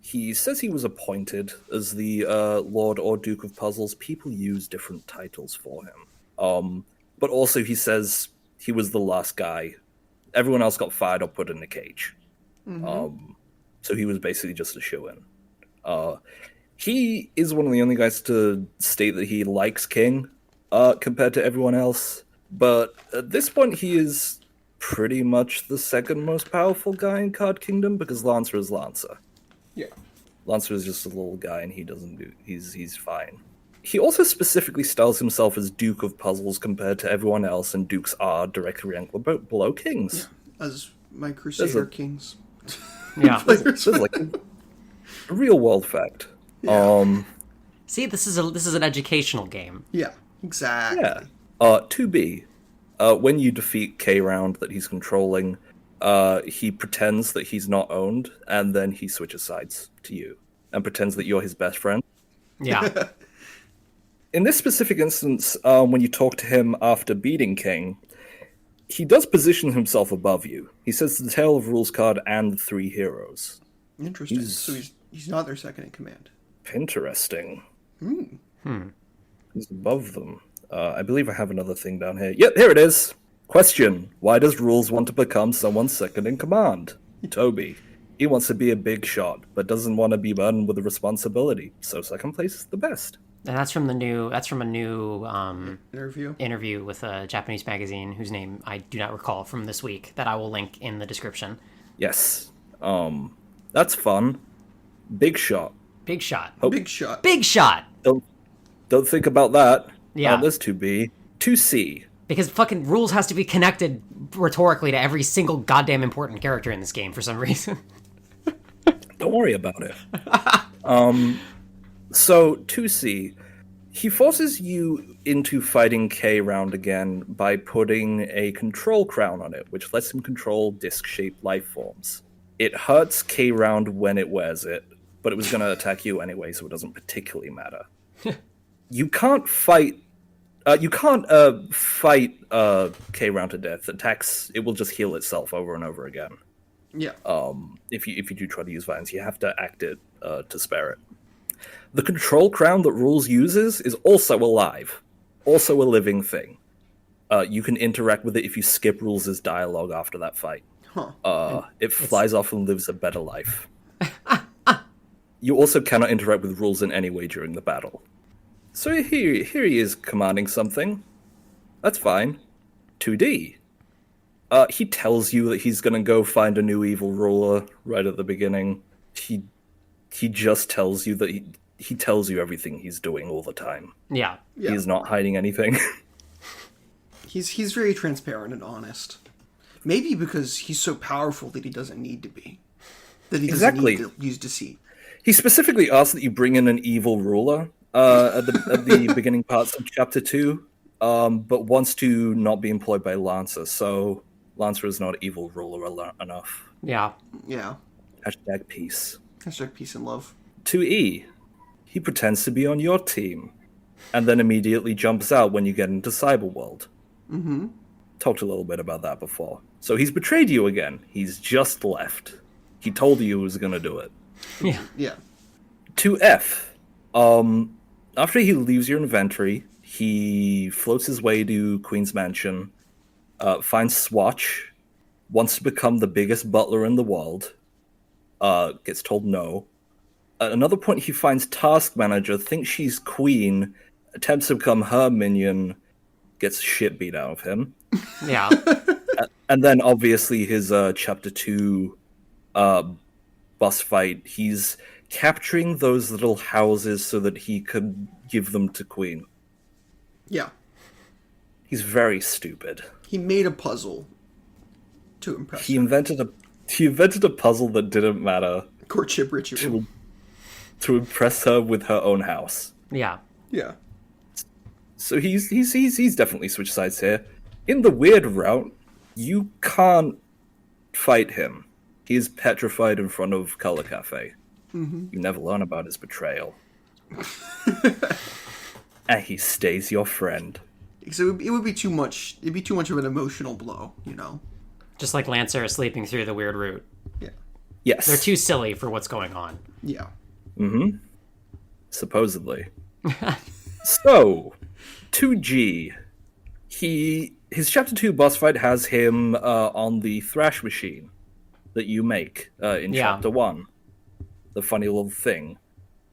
he says he was appointed as the Lord or Duke of Puzzles. People use different titles for him. But also he says he was the last guy. Everyone else got fired or put in a cage. So he was basically just a shoo-in. He is one of the only guys to state that he likes King compared to everyone else. But at this point, he is pretty much the second most powerful guy in Card Kingdom because Lancer is Lancer.
Yeah.
Lancer is just a little guy and he's fine. He also specifically styles himself as Duke of Puzzles compared to everyone else, and Dukes are directly ranked below Kings.
As my Crusader
a-
Kings.
Yeah.
This is like a real world fact.
See, this is an educational game.
Yeah, exactly.
Yeah. 2B. When you defeat K Round that he's controlling, he pretends that he's not owned, and then he switches sides to you and pretends that you're his best friend.
Yeah.
In this specific instance, when you talk to him after beating King, he does position himself above you. He says the Tale of Rules card and the 3 heroes.
Interesting. So he's not their second in command.
Interesting. He's above them. I believe I have another thing down here. Yep, here it is. Question. Why does Rules want to become someone's second in command? Toby. He wants to be a big shot, but doesn't want to be burdened with the responsibility. So second place is the best.
And that's from a new
Interview.
interview with a Japanese magazine whose name I do not recall from this week that I will link in the description.
Yes. That's fun. Big shot.
Big shot.
Big shot.
Big shot.
Don't think about that.
Yeah.
There's 2B. 2C.
Because fucking Rules has to be connected rhetorically to every single goddamn important character in this game for some reason.
Don't worry about it. So, 2C, he forces you into fighting K Round again by putting a control crown on it, which lets him control disc-shaped life forms. It hurts K Round when it wears it, but it was going to attack you anyway, so it doesn't particularly matter. You can't fight... You can't fight K Round to death. It will just heal itself over and over again.
Yeah.
If you do try to use violence, you have to act it to spare it. The control crown that Rules uses is also alive, also a living thing. You can interact with it if you skip Rules' dialogue after that fight. It flies off and lives a better life. You also cannot interact with Rules in any way during the battle. So here he is commanding something. That's fine. 2D. He tells you that he's gonna go find a new evil ruler right at the beginning. He just tells you that he tells you everything he's doing all the time.
Yeah.
He's not hiding anything.
He's very transparent and honest. Maybe because he's so powerful that he doesn't need to be. That he doesn't need to use deceit.
He specifically asks that you bring in an evil ruler at the beginning parts of chapter 2, but wants to not be employed by Lancer, so Lancer is not evil ruler enough.
Yeah.
Yeah.
Hashtag peace.
Hashtag peace and love.
2E. He pretends to be on your team, and then immediately jumps out when you get into Cyberworld.
Mm-hmm.
Talked a little bit about that before. So he's betrayed you again. He's just left. He told you he was going to do it.
Yeah.
Yeah.
2F. After he leaves your inventory, he floats his way to Queen's Mansion, finds Swatch, wants to become the biggest butler in the world, gets told no. At another point, he finds Task Manager, thinks she's Queen, attempts to become her minion, gets shit beat out of him.
Yeah.
And then, obviously, his Chapter 2 boss fight, he's capturing those little houses so that he could give them to Queen.
Yeah.
He's very stupid.
He made a puzzle to impress
He
her.
invented a puzzle that didn't matter
Courtship ritual.
to impress her with her own house.
Yeah.
Yeah.
So he's definitely switched sides here. In the weird route, you can't fight him. He is petrified in front of Color Cafe.
Mm-hmm.
You never learn about his betrayal. And he stays your friend.
So it would be too much. It'd be too much of an emotional blow, you know.
Just like Lancer sleeping through the weird route.
Yeah.
Yes.
They're too silly for what's going on.
Yeah.
Mm-hmm. Supposedly. So, 2G. His Chapter 2 boss fight has him on the thrash machine that you make in Chapter 1. The funny little thing.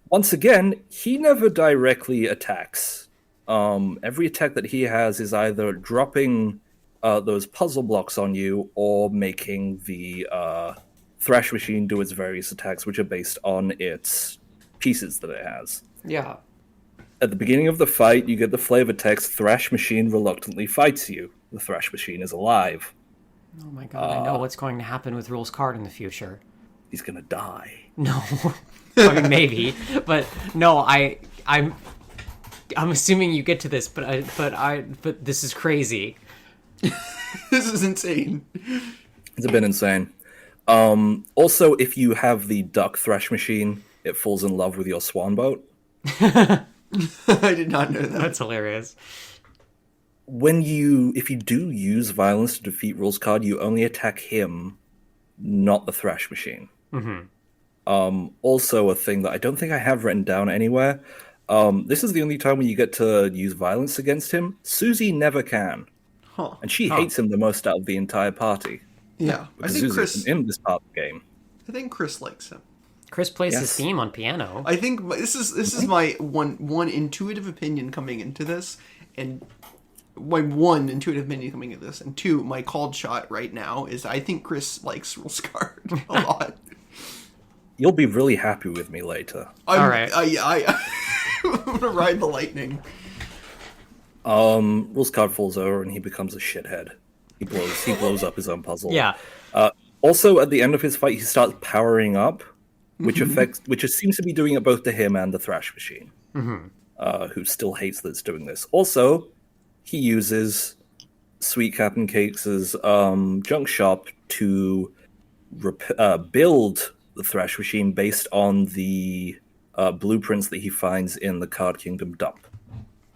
Once again, he never directly attacks. Every attack that he has is either dropping those puzzle blocks on you or making the thrash machine do its various attacks, which are based on its pieces that it has.
Yeah.
At the beginning of the fight, you get the flavor text, Thrash Machine reluctantly fights you. The Thrash Machine is alive.
Oh my god, I know what's going to happen with Rule's card in the future.
He's gonna die.
No. I mean, maybe. But no, I'm assuming you get to this, but this is crazy.
This is insane.
It's a bit insane. Also, if you have the duck Thrash Machine, it falls in love with your swan boat.
I did not know that.
That's hilarious.
If you do use violence to defeat Rule's card, you only attack him, not the Thrash Machine.
Mm-hmm.
Also, a thing that I don't think I have written down anywhere. This is the only time when you get to use violence against him. Susie never can.
Huh.
And she hates him the most out of the entire party.
Yeah. I
Because
think
Susie
Chris.
isn't in this part of the game.
I think Chris likes him.
Chris plays his
Yes.
theme on piano.
I think this is my one intuitive opinion coming into this, and my one intuitive opinion coming into this, and two, my called shot right now is I think Chris likes Rule's card a lot.
You'll be really happy with me later.
All right.
I'm gonna ride the lightning.
Rule's card falls over and he becomes a shithead. He blows up his own puzzle.
Yeah.
Also, at the end of his fight, he starts powering up, which seems to be doing it both to him and the Thrash Machine, who still hates that it's doing this. Also, he uses Sweet Captain Cakes' junk shop to build the Thrash Machine based on the blueprints that he finds in the Card Kingdom dump.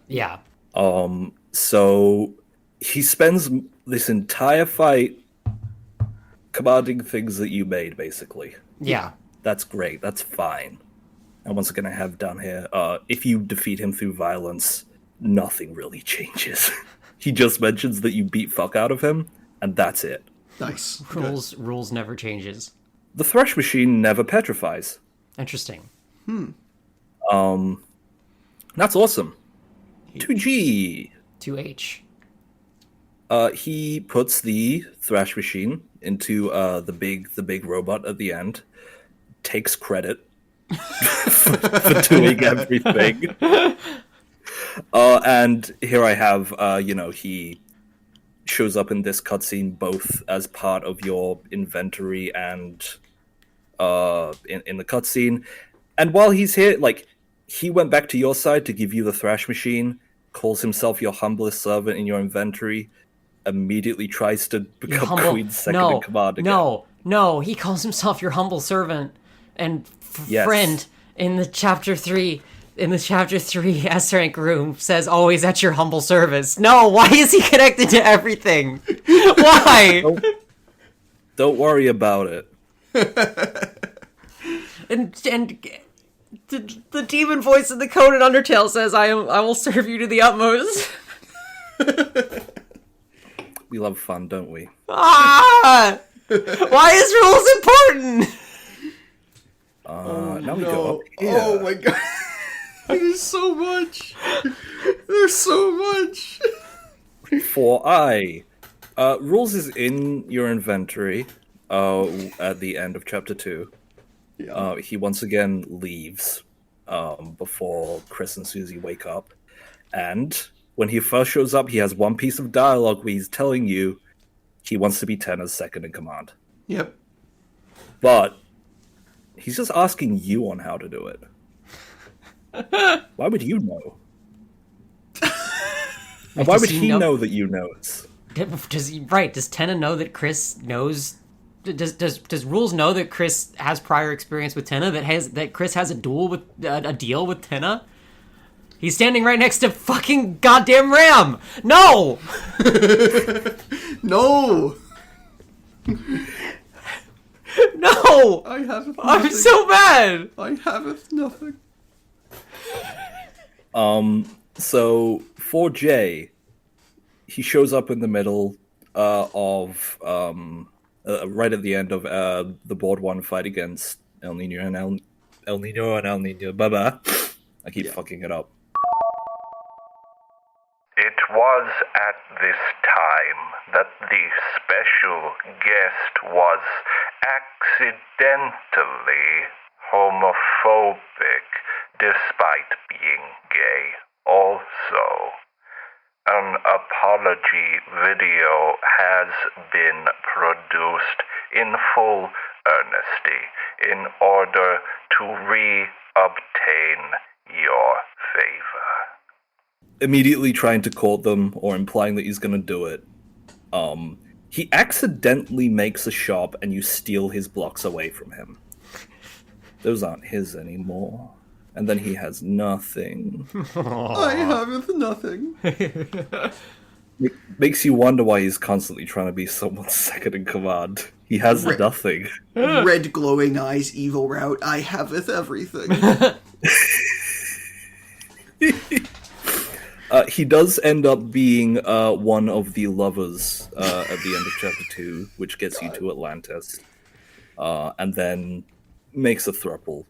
Yeah.
So he spends this entire fight commanding things that you made, basically.
Yeah.
That's great. That's fine. And once again, I have down here, if you defeat him through violence, nothing really changes. He just mentions that you beat fuck out of him, and that's it.
Nice.
Rules never changes.
The Thrash Machine never petrifies.
Interesting.
That's awesome. 2G.
2H.
He puts the thrash machine into the big robot at the end. Takes credit for doing everything. And here I have, he shows up in this cutscene both as part of your inventory and in the cutscene. And while he's here, like, he went back to your side to give you the thrash machine, calls himself your humblest servant in your inventory, immediately tries to become Queen's second in command again.
No, he calls himself your humble servant and
Yes.
friend in the chapter 3. In the chapter 3 S-rank room says always at your humble service. No, why is he connected to everything? Why?
Don't worry about it.
And the demon voice in the Code and Undertale says, I will serve you to the utmost.
We love fun, don't we?
Ah! Why is rules important?
Now we go up here.
Oh my god. There's so much. There's so much.
Rules is in your inventory at the end of chapter 2.
Yeah.
He once again leaves before Chris and Susie wake up. And when he first shows up, he has one piece of dialogue where he's telling you he wants to be Tenna's second in command.
Yep.
But he's just asking you on how to do it. Why would you know? And why would he know that you knows?
Does Tenna know that Chris knows? Does Rules know that Chris has prior experience with Tenna? That Chris has a deal with Tenna? He's standing right next to fucking goddamn Ram. No.
No.
No.
I have.
I'm so mad.
I have nothing.
So for Jay, he shows up in the middle of right at the end of the board 1 fight against El Nino and El Nino. Baba. I keep fucking it up.
It was at this time that the special guest was accidentally homophobic despite being gay also. An apology video has been produced in full earnesty in order to re-obtain your favor.
Immediately trying to court them or implying that he's going to do it. He accidentally makes a shop and you steal his blocks away from him. Those aren't his anymore. And then he has nothing.
I have nothing.
Makes you wonder why he's constantly trying to be someone's second in command. He has nothing.
Red glowing eyes, evil route. I haveth everything.
He does end up being one of the lovers at the end of chapter 2, which gets you to Atlantis, and then makes a throuple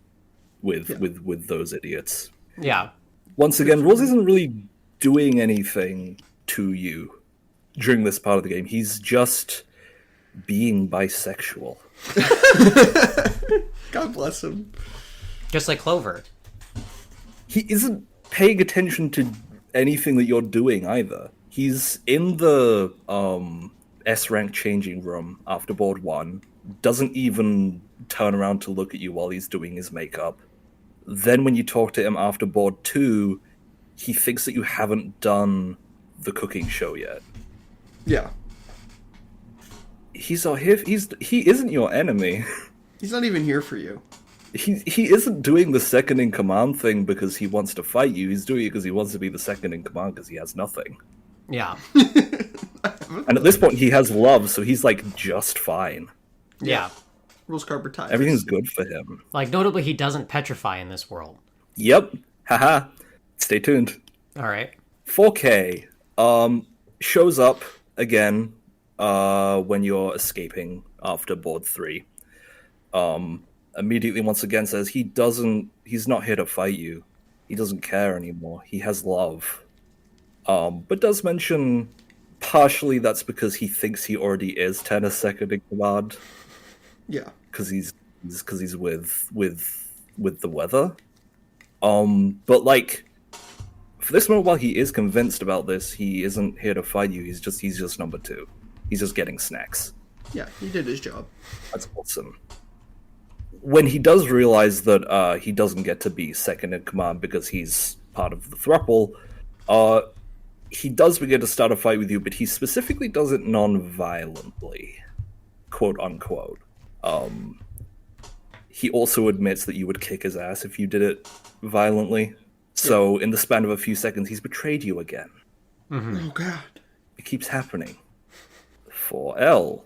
with those idiots.
Yeah.
Once again, Rose isn't really doing anything to you during this part of the game. He's just being bisexual.
God bless him.
Just like Clover.
He isn't paying attention to anything that you're doing either. He's in the S-rank changing room after board 1, doesn't even turn around to look at you while he's doing his makeup. Then when you talk to him after board 2, he thinks that you haven't done the cooking show yet.
Yeah.
He isn't your enemy.
He's not even here for you.
He isn't doing the second in command thing because he wants to fight you. He's doing it because he wants to be the second in command because he has nothing.
Yeah.
And at this point, he has love, so he's like just fine.
Yeah.
Rules card retires.
Everything's good for him.
Like, notably, he doesn't petrify in this world.
Yep. Haha. Stay tuned.
All right.
4K shows up again when you're escaping after board 3. Immediately once again says he's not here to fight you. He doesn't care anymore. He has love. But does mention partially that's because he thinks he already is Tenna's second in command.
Yeah.
Because he's with the weather. But like, for this moment, while he is convinced about this, he isn't here to fight you. He's just number 2. He's just getting snacks.
Yeah, he did his job.
That's awesome. When he does realize that he doesn't get to be second in command because he's part of the thruple, he does begin to start a fight with you, but he specifically does it non-violently, quote unquote. He also admits that you would kick his ass if you did it violently. So in the span of a few seconds, he's betrayed you again.
Oh god.
It keeps happening. For L,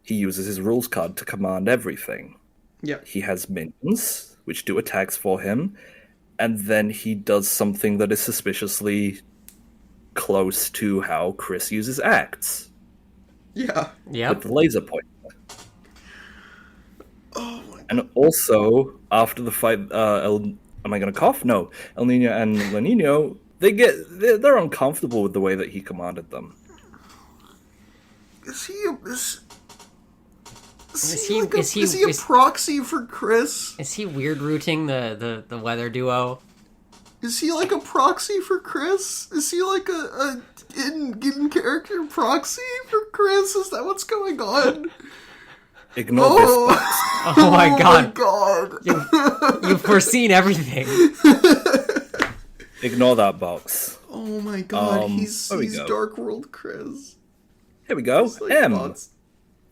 he uses his rules card to command everything.
Yeah.
He has minions, which do attacks for him, and then he does something that is suspiciously close to how Chris uses acts.
Yeah.
Yep.
With the laser pointer.
Oh my.
And also, after the fight, am I gonna cough? No. El Nino and La Nino, they're uncomfortable with the way that he commanded them.
Is he
Is
a proxy for Chris?
Is he weird rooting the weather duo?
Is he like a proxy for Chris? Is he like a in character proxy for Chris? Is that what's going on?
Ignore this box.
Oh my god.
God.
You've foreseen everything.
Ignore that box.
Oh my god, he's
there we go.
Dark World Chris.
Here we go.
He's like,
M.
bots.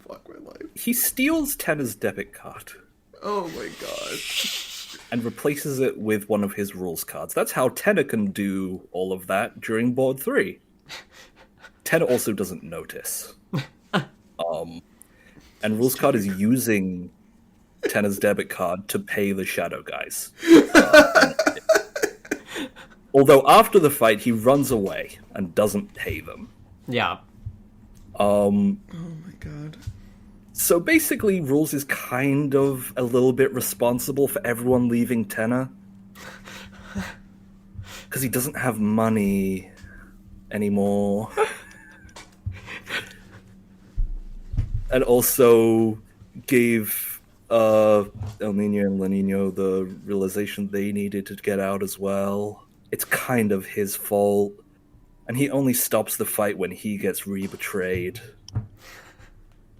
Fuck my life.
He steals Tenna's debit card
Oh my god.
and replaces it with one of his rules cards. That's how Tenna can do all of that during board 3. Tenna also doesn't notice. And rules card is using Tenna's debit card to pay the shadow guys. Although after the fight, he runs away and doesn't pay them.
Yeah.
Oh my god.
So basically, Rules is kind of a little bit responsible for everyone leaving Tenna. Because he doesn't have money anymore. And also gave El Nino and La Nino the realization they needed to get out as well. It's kind of his fault. And he only stops the fight when he gets re-betrayed.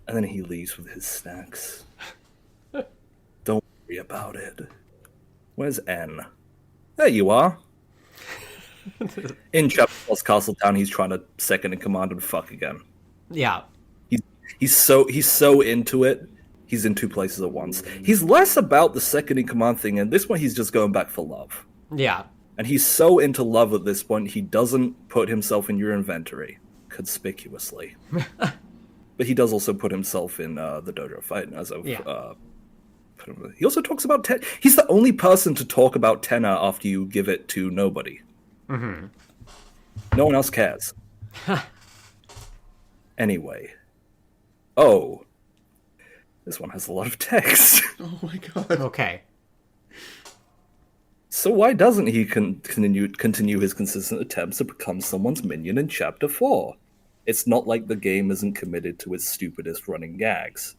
And then he leaves with his snacks. Don't worry about it. Where's N? There you are. In Chapter Plus Castletown, he's trying to second in command and fuck again.
Yeah.
He's so into it. He's in 2 places at once. He's less about the second in command thing, and this one he's just going back for love.
Yeah.
And he's so into love at this point, he doesn't put himself in your inventory conspicuously. But he does also put himself in the dojo fight, as I've he also talks about Tenna. He's the only person to talk about Tenna after you give it to nobody. Mm-hmm. No one else cares. Anyway. Oh. This one has a lot of text.
Oh my god.
Okay.
So why doesn't he continue his consistent attempts to become someone's minion in Chapter 4? It's not like the game isn't committed to its stupidest running gags.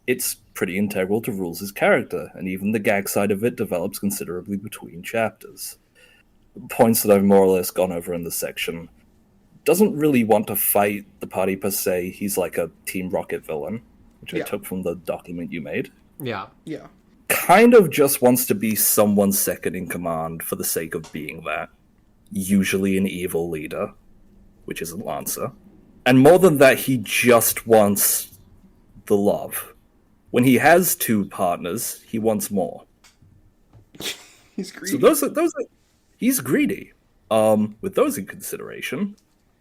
It's pretty integral to Rules' character, and even the gag side of it develops considerably between chapters. Points that I've more or less gone over in this section. Doesn't really want to fight the party per se. He's like a Team Rocket villain, which I took from the document you made.
Yeah.
Yeah.
Kind of just wants to be someone's second in command for the sake of being that. Usually an evil leader, which isn't Lancer. And more than that, he just wants the love. When he has 2 partners, he wants more.
He's greedy.
So those are he's greedy. With those in consideration,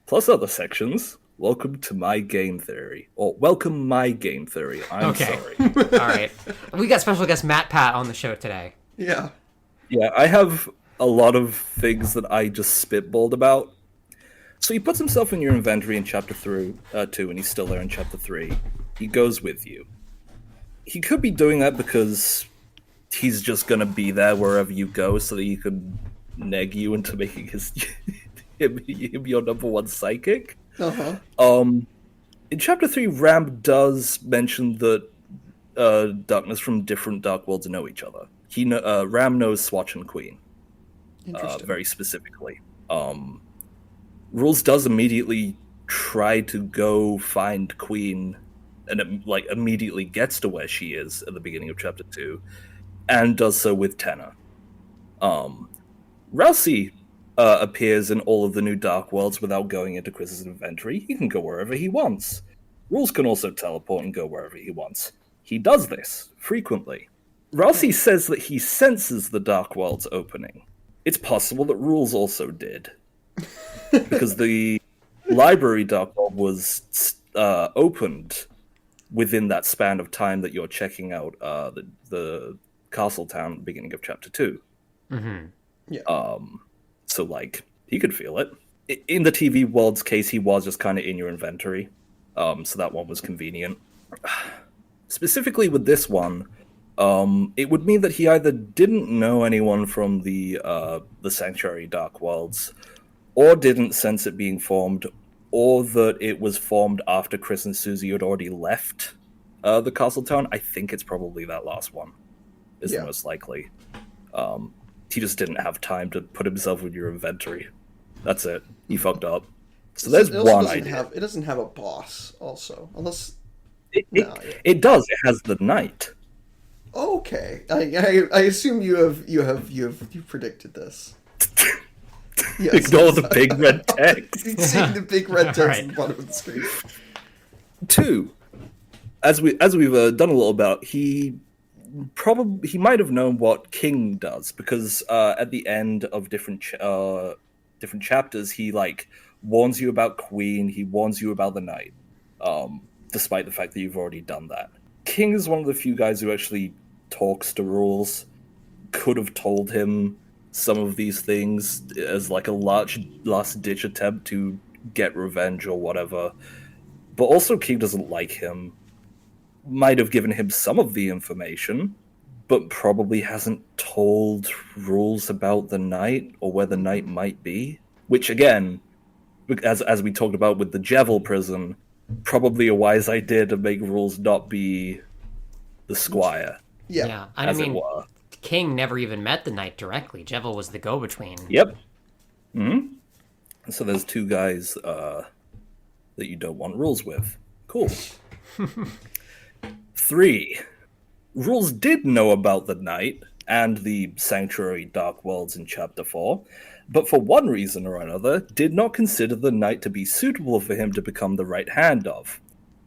plus other sections, welcome to my game theory. Or welcome my game theory. I'm sorry.
All right. We got special guest Matt Pat on the show today.
Yeah.
Yeah, I have a lot of things that I just spitballed about. So he puts himself in your inventory in Chapter 2, and he's still there in Chapter 3. He goes with you. He could be doing that because he's just going to be there wherever you go so that you can neg you into making him your number one psychic.
Uh-huh.
In Chapter 3, Ram does mention that darkness from different dark worlds know each other. Ram knows Swatch and Queen.
Interesting.
Very specifically. Rules does immediately try to go find Queen, and immediately gets to where she is at the beginning of Chapter 2, and does so with Tenor. Rousey appears in all of the new Dark Worlds without going into Chris's inventory. He can go wherever he wants. Rules can also teleport and go wherever he wants. He does this frequently. Rousey says that he senses the Dark Worlds opening. It's possible that Rules also did. Because the library Dark World was opened within that span of time that you're checking out the castle town at the beginning of Chapter 2.
Mm-hmm.
Yeah.
So, he could feel it. In the TV world's case, he was just kind of in your inventory. So that one was convenient. Specifically with this one, it would mean that he either didn't know anyone from the Sanctuary Dark Worlds, or didn't sense it being formed, or that it was formed after Chris and Susie had already left the castle town. I think it's probably that last one is the most likely. He just didn't have time to put himself in your inventory. That's it. He fucked up. So there's one idea.
It doesn't have a boss, also, unless
it does. It has the knight.
Okay, I assume you predicted this. Yes.
Ignore the big red text.
Seeing the big red text
Right.
at the bottom of the screen.
2, as we've done a little about, he might have known what King does, because at the end of different chapters, he warns you about Queen, he warns you about the Knight, despite the fact that you've already done that. King is one of the few guys who actually talks to Rules. Could have told him some of these things as a last-ditch attempt to get revenge or whatever. But also King doesn't like him. Might have given him some of the information, but probably hasn't told Rules about the Knight or where the Knight might be. Which, again, as we talked about with the Jevil prison, probably a wise idea to make Rules not be the squire.
Yeah.
I
As it
mean,
were.
King never even met the knight directly. Jevil was the go-between.
Yep. Mm-hmm. So there's 2 guys that you don't want Rules with. Cool. 3. Rules did know about the Knight and the Sanctuary Dark Worlds in Chapter 4, but for one reason or another did not consider the Knight to be suitable for him to become the right hand of,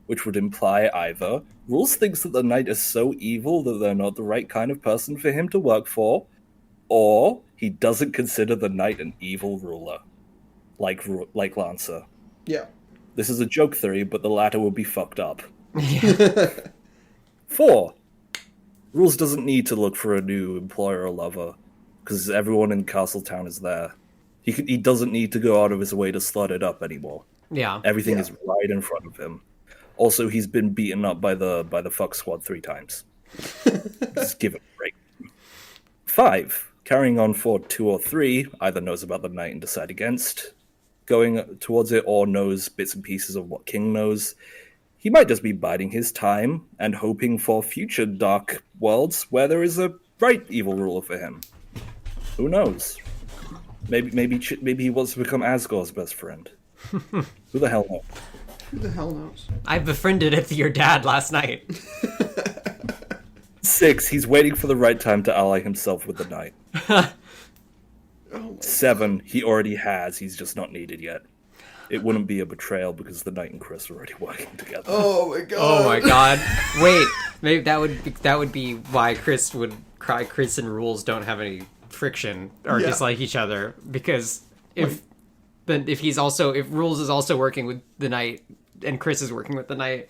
which would imply either Rules thinks that the Knight is so evil that they're not the right kind of person for him to work for, or he doesn't consider the Knight an evil ruler, like Lancer.
Yeah.
This is a joke theory, but the latter would be fucked up. 4. Rules doesn't need to look for a new employer or lover, because everyone in Castletown is there. He doesn't need to go out of his way to slut it up anymore.
Yeah.
Everything is right in front of him. Also, he's been beaten up by the fuck squad 3 times. Just give it a break. 5. Carrying on for 2 or 3, either knows about the Knight and decide against going towards it, or knows bits and pieces of what King knows. He might just be biding his time and hoping for future Dark Worlds where there is a right evil ruler for him. Who knows? Maybe he wants to become Asgor's best friend. Who the hell knows?
Who the hell knows?
I befriended your dad last night.
6. He's waiting for the right time to ally himself with the Knight. 7. He already has. He's just not needed yet. It wouldn't be a betrayal because the Knight and Chris are already working together.
Oh my god.
Oh my god. Wait, maybe that would be why Chris would cry. Chris and Rules don't have any friction or dislike each other, because if Rules is also working with the Knight and Chris is working with the Knight.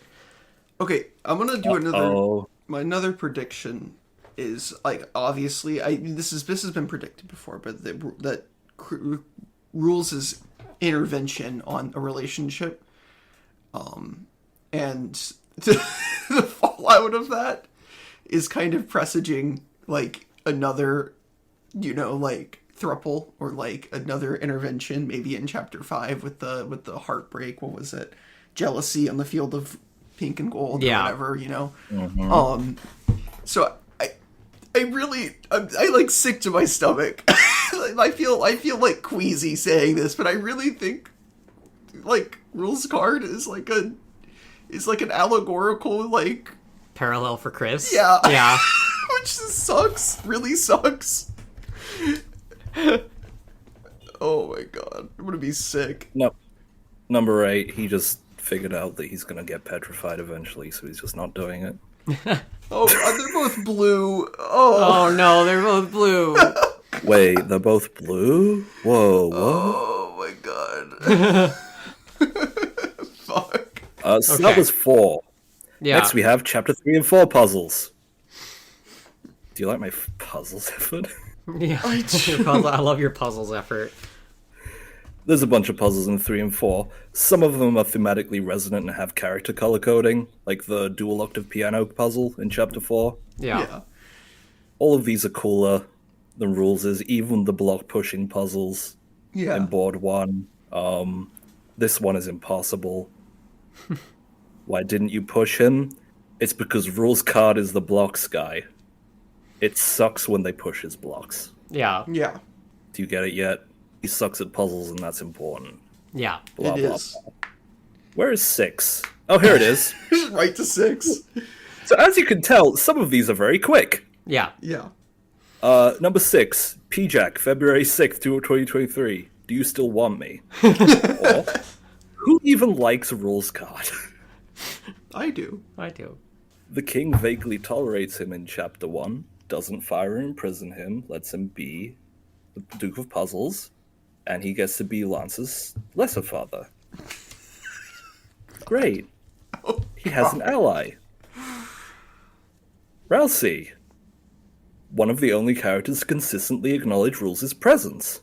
Okay, I'm gonna do another prediction. Is obviously this has been predicted before, but that Rules' intervention on a relationship, and the fallout of that is kind of presaging another, thruple or like another intervention, maybe in chapter 5 with the heartbreak. What was it? Jealousy on the field of pink and gold, or whatever, you know. So I like sick to my stomach. I feel like queasy saying this, but I really think like Rules Card is like an allegorical like
Parallel for Chris.
Yeah.
Yeah.
Which sucks. Really sucks. Oh my god. I'm gonna be sick.
No. Number 8, he just figured out that he's gonna get petrified eventually, so he's just not doing it.
Oh god, they're both blue. Oh.
Oh no, they're both blue.
Wait, they're both blue? Whoa, what?
Oh my god. Fuck.
So that was 4.
Yeah.
Next we have chapter 3 and 4 puzzles. Do you like my puzzles effort?
Yeah. I love your puzzles effort.
There's a bunch of puzzles in 3 and 4. Some of them are thematically resonant and have character color coding, like the dual octave piano puzzle in chapter 4.
Yeah.
All of these are cooler than Rules is, even the block pushing puzzles in board 1. This one is impossible. Why didn't you push him? It's because Rules Card is the blocks guy. It sucks when they push his blocks.
Yeah.
Yeah.
Do you get it yet? He sucks at puzzles, and that's important.
Yeah.
Blah,
It
blah,
is.
blah. Where is 6? Oh, here it is.
Right to 6.
So as you can tell, some of these are very quick.
Yeah.
Yeah.
Number 6, P-Jack, February 6th, 2023. Do you still want me? Or, who even likes Rules Card?
I do.
I do.
The king vaguely tolerates him in chapter 1, doesn't fire or imprison him, lets him be the Duke of Puzzles, and he gets to be Lance's lesser father. Great. He has an ally. Rousey. One of the only characters to consistently acknowledge Rules' presence.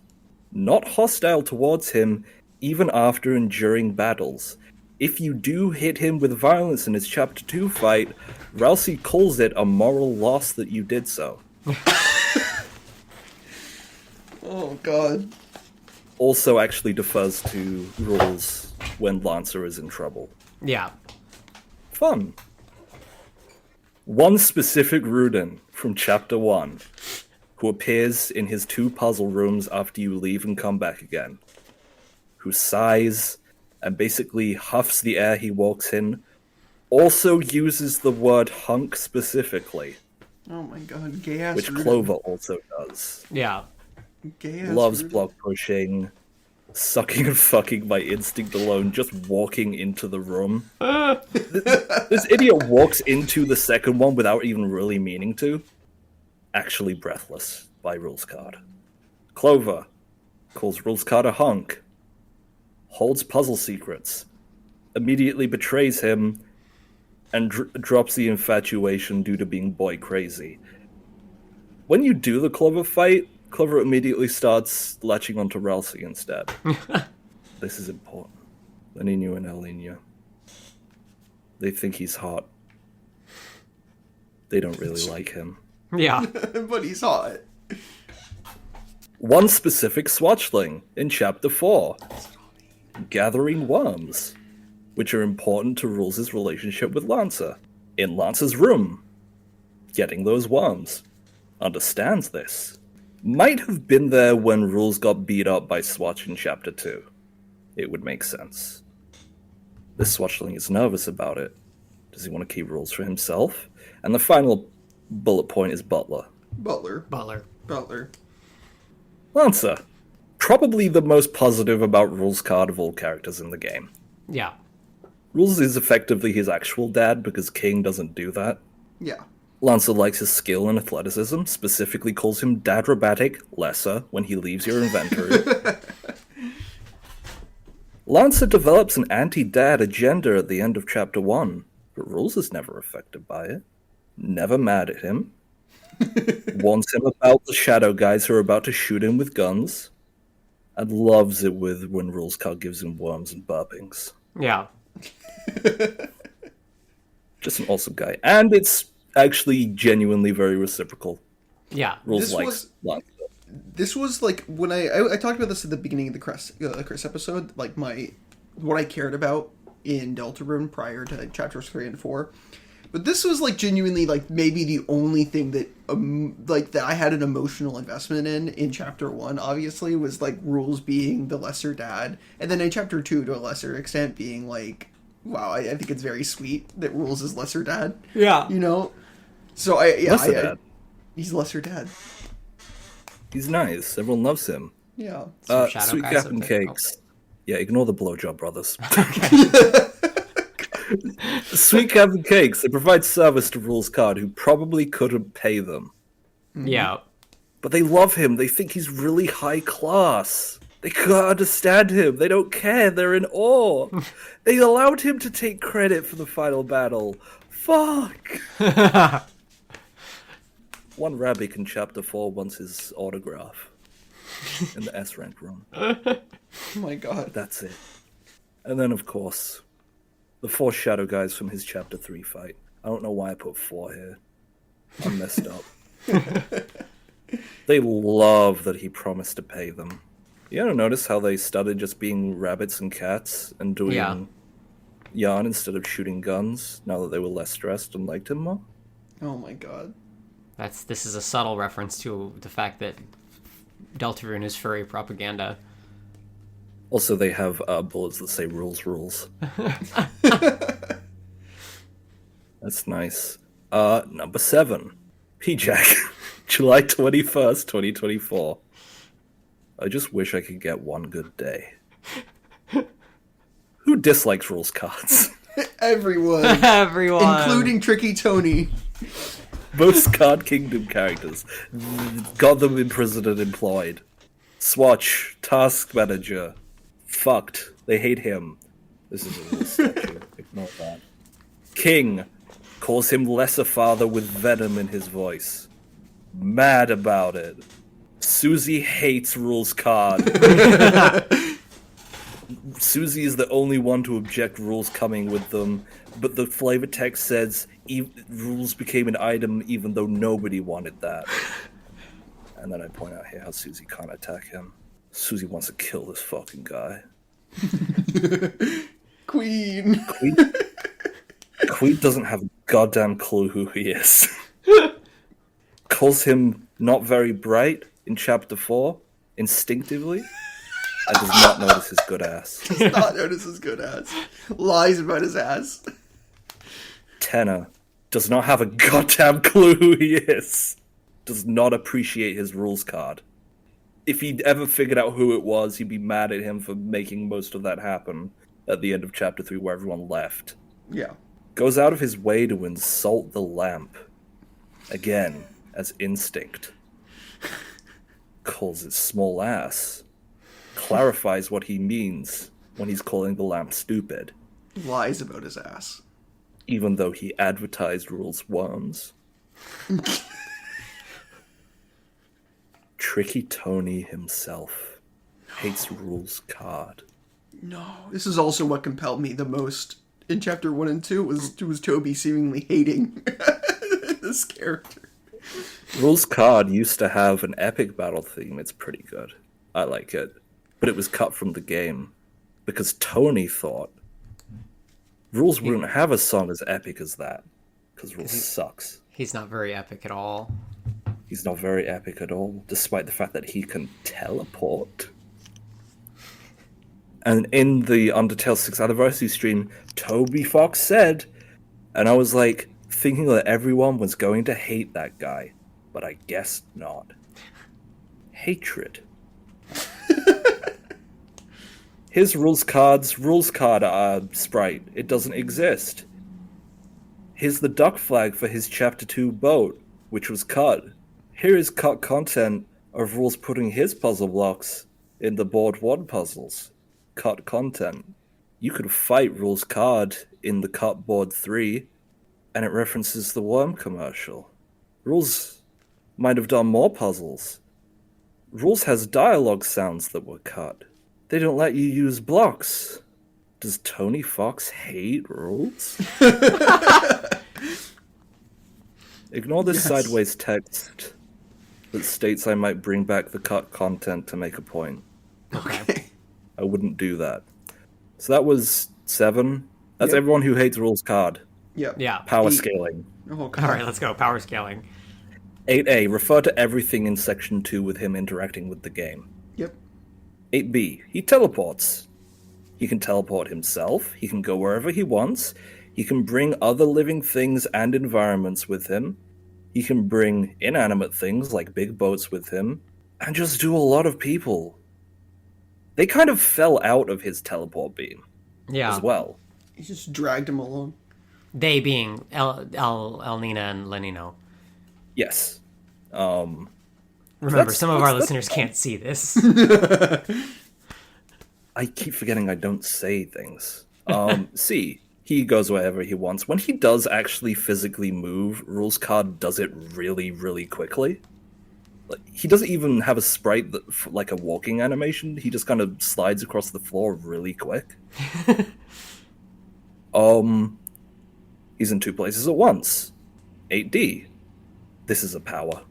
Not hostile towards him, even after enduring battles. If you do hit him with violence in his chapter 2 fight, Rousey calls it a moral loss that you did so.
Oh god.
Also actually defers to Rules when Lancer is in trouble.
Yeah.
Fun. One specific Rudin from chapter 1, who appears in his 2 puzzle rooms after you leave and come back again, who sighs and basically huffs the air he walks in, also uses the word hunk specifically,
Oh my god, gay ass.
which Clover also does.
Yeah.
Gay ass.
Loves block pushing, sucking and fucking by instinct alone, just walking into the room. This idiot walks into the second one without even really meaning to. Actually breathless by Rules Card. Clover calls Rules Card a hunk, holds puzzle secrets, immediately betrays him, and drops the infatuation due to being boy crazy. When you do the Clover fight, Clover immediately starts latching onto Rousey instead. This is important. La Niña and El Niño. They think he's hot. They don't really like him.
Yeah.
But he's hot.
One specific swatchling in chapter 4. Gathering worms, which are important to Rules' relationship with Lancer. In Lancer's room. Getting those worms. Understands this. Might have been there when Rules got beat up by Swatch in chapter 2. It would make sense. This swatchling is nervous about it. Does he want to keep Rules for himself? And the final bullet point is Butler.
Butler.
Butler.
Lancer. Probably the most positive about Rules Card of all characters in the game.
Yeah.
Rules is effectively his actual dad because King doesn't do that.
Yeah.
Lancer likes his skill and athleticism, specifically calls him Dadrabatic, lesser, when he leaves your inventory. Lancer develops an anti-dad agenda at the end of chapter 1, but Rules is never affected by it. Never mad at him. Warns him about the shadow guys who are about to shoot him with guns. And loves it when Rules Card gives him worms and burpings.
Yeah.
Just an awesome guy. And it's actually genuinely very reciprocal.
Yeah.
Rules
This
likes
was-
Lancer.
this was like when I talked about this at the beginning of the Chris episode, like what I cared about in Deltarune prior to chapters 3 and 4. But this was like genuinely like maybe the only thing that that I had an emotional investment in chapter 1, obviously, was like Rules being the lesser dad, and then in chapter 2 to a lesser extent being like, wow, I think it's very sweet that Rules is lesser dad.
Yeah.
You know? So
Lesser dad.
He's lesser dad.
He's nice. Everyone loves him.
Yeah.
Shadow
Sweet
guys
Captain
up there.
Cakes. Yeah, ignore the blowjob brothers. Sweet Captain Cakes. They provide service to Rules Card, who probably couldn't pay them.
Yeah.
But they love him. They think he's really high class. They can't understand him. They don't care. They're in awe. They allowed him to take credit for the final battle. Fuck. One rabbit in chapter 4 wants his autograph in the S rank room.
Oh my god.
That's it. And then, of course, the 4 shadow guys from his chapter 3 fight. I don't know why I put 4 here. I messed up. They love that he promised to pay them. You ever notice how they started just being rabbits and cats and doing yarn instead of shooting guns now that they were less stressed and liked him more?
Oh my god.
This is a subtle reference to the fact that Deltarune is furry propaganda.
Also, they have bullets that say rules. That's nice. Number 7. P-Jack. July 21st, 2024. I just wish I could get one good day. Who dislikes Rules cards?
Everyone.
Everyone.
Including Tricky Tony.
Most Card Kingdom characters. Got them imprisoned and employed. Swatch, Task Manager. Fucked. They hate him. This is a Rules statue. Ignore that. King. Calls him lesser father with venom in his voice. Mad about it. Susie hates Rules Card. Susie is the only one to object Rules coming with them, but the flavor text says Rules became an item even though nobody wanted that. And then I point out here how Susie can't attack him. Susie wants to kill this fucking guy.
Queen.
Queen doesn't have a goddamn clue who he is. Calls him not very bright in chapter 4, instinctively, and does not notice his good ass.
Does not notice his good ass. Lies about his ass.
Tenor does not have a goddamn clue who he is. Does not appreciate his Rules card. If he'd ever figured out who it was, he'd be mad at him for making most of that happen at the end of chapter 3 where everyone left.
Yeah.
Goes out of his way to insult the lamp. Again, as instinct. Calls it small ass. Clarifies what he means when he's calling the lamp stupid.
Lies about his ass.
Even though he advertised Rules worms. Tricky Tony himself hates Rules card.
No. This is also what compelled me the most in chapter 1 and 2 was Toby seemingly hating this character.
Rules card used to have an epic battle theme. It's pretty good. I like it. But it was cut from the game. Because Tony thought Rules wouldn't have a song as epic as that. Because Rules sucks.
He's not very epic at all.
He's not very epic at all, despite the fact that he can teleport. And in the Undertale 6th anniversary stream, Toby Fox said, and I was like, thinking that everyone was going to hate that guy, but I guess not. Hatred. His rules card sprite. It doesn't exist. Here's the duck flag for his chapter 2 boat, which was cut. Here is cut content of Rules putting his puzzle blocks in the board 1 puzzles. Cut content. You could fight Rules card in the cut board 3, and it references the worm commercial. Rules might have done more puzzles. Rules has dialogue sounds that were cut. They don't let you use blocks. Does Tony Fox hate Rules? Ignore this sideways text. that states I might bring back the cut content to make a point.
Okay.
I wouldn't do that. So that was 7. That's
Yep.
everyone who hates rules card.
Yep.
Yeah.
Power
8.
scaling.
Oh, God.
All right, let's go. Power scaling.
8A, refer to everything in Section 2 with him interacting with the game.
Yep.
8B, he teleports. He can teleport himself, he can go wherever he wants, he can bring other living things and environments with him, he can bring inanimate things like big boats with him, and just do a lot of people. They kind of fell out of his teleport beam
Yeah.
as well.
He just dragged him along.
They being El Nina and Lenino.
Yes.
Remember,
That's-
some of our
that's-
listeners can't see this.
I keep forgetting I don't say things. C, he goes wherever he wants. When he does actually physically move, Rules Card does it really, really quickly. Like, he doesn't even have a sprite that, like a walking animation. He just kind of slides across the floor really quick. He's in 2 places at once. 8D. This is a power.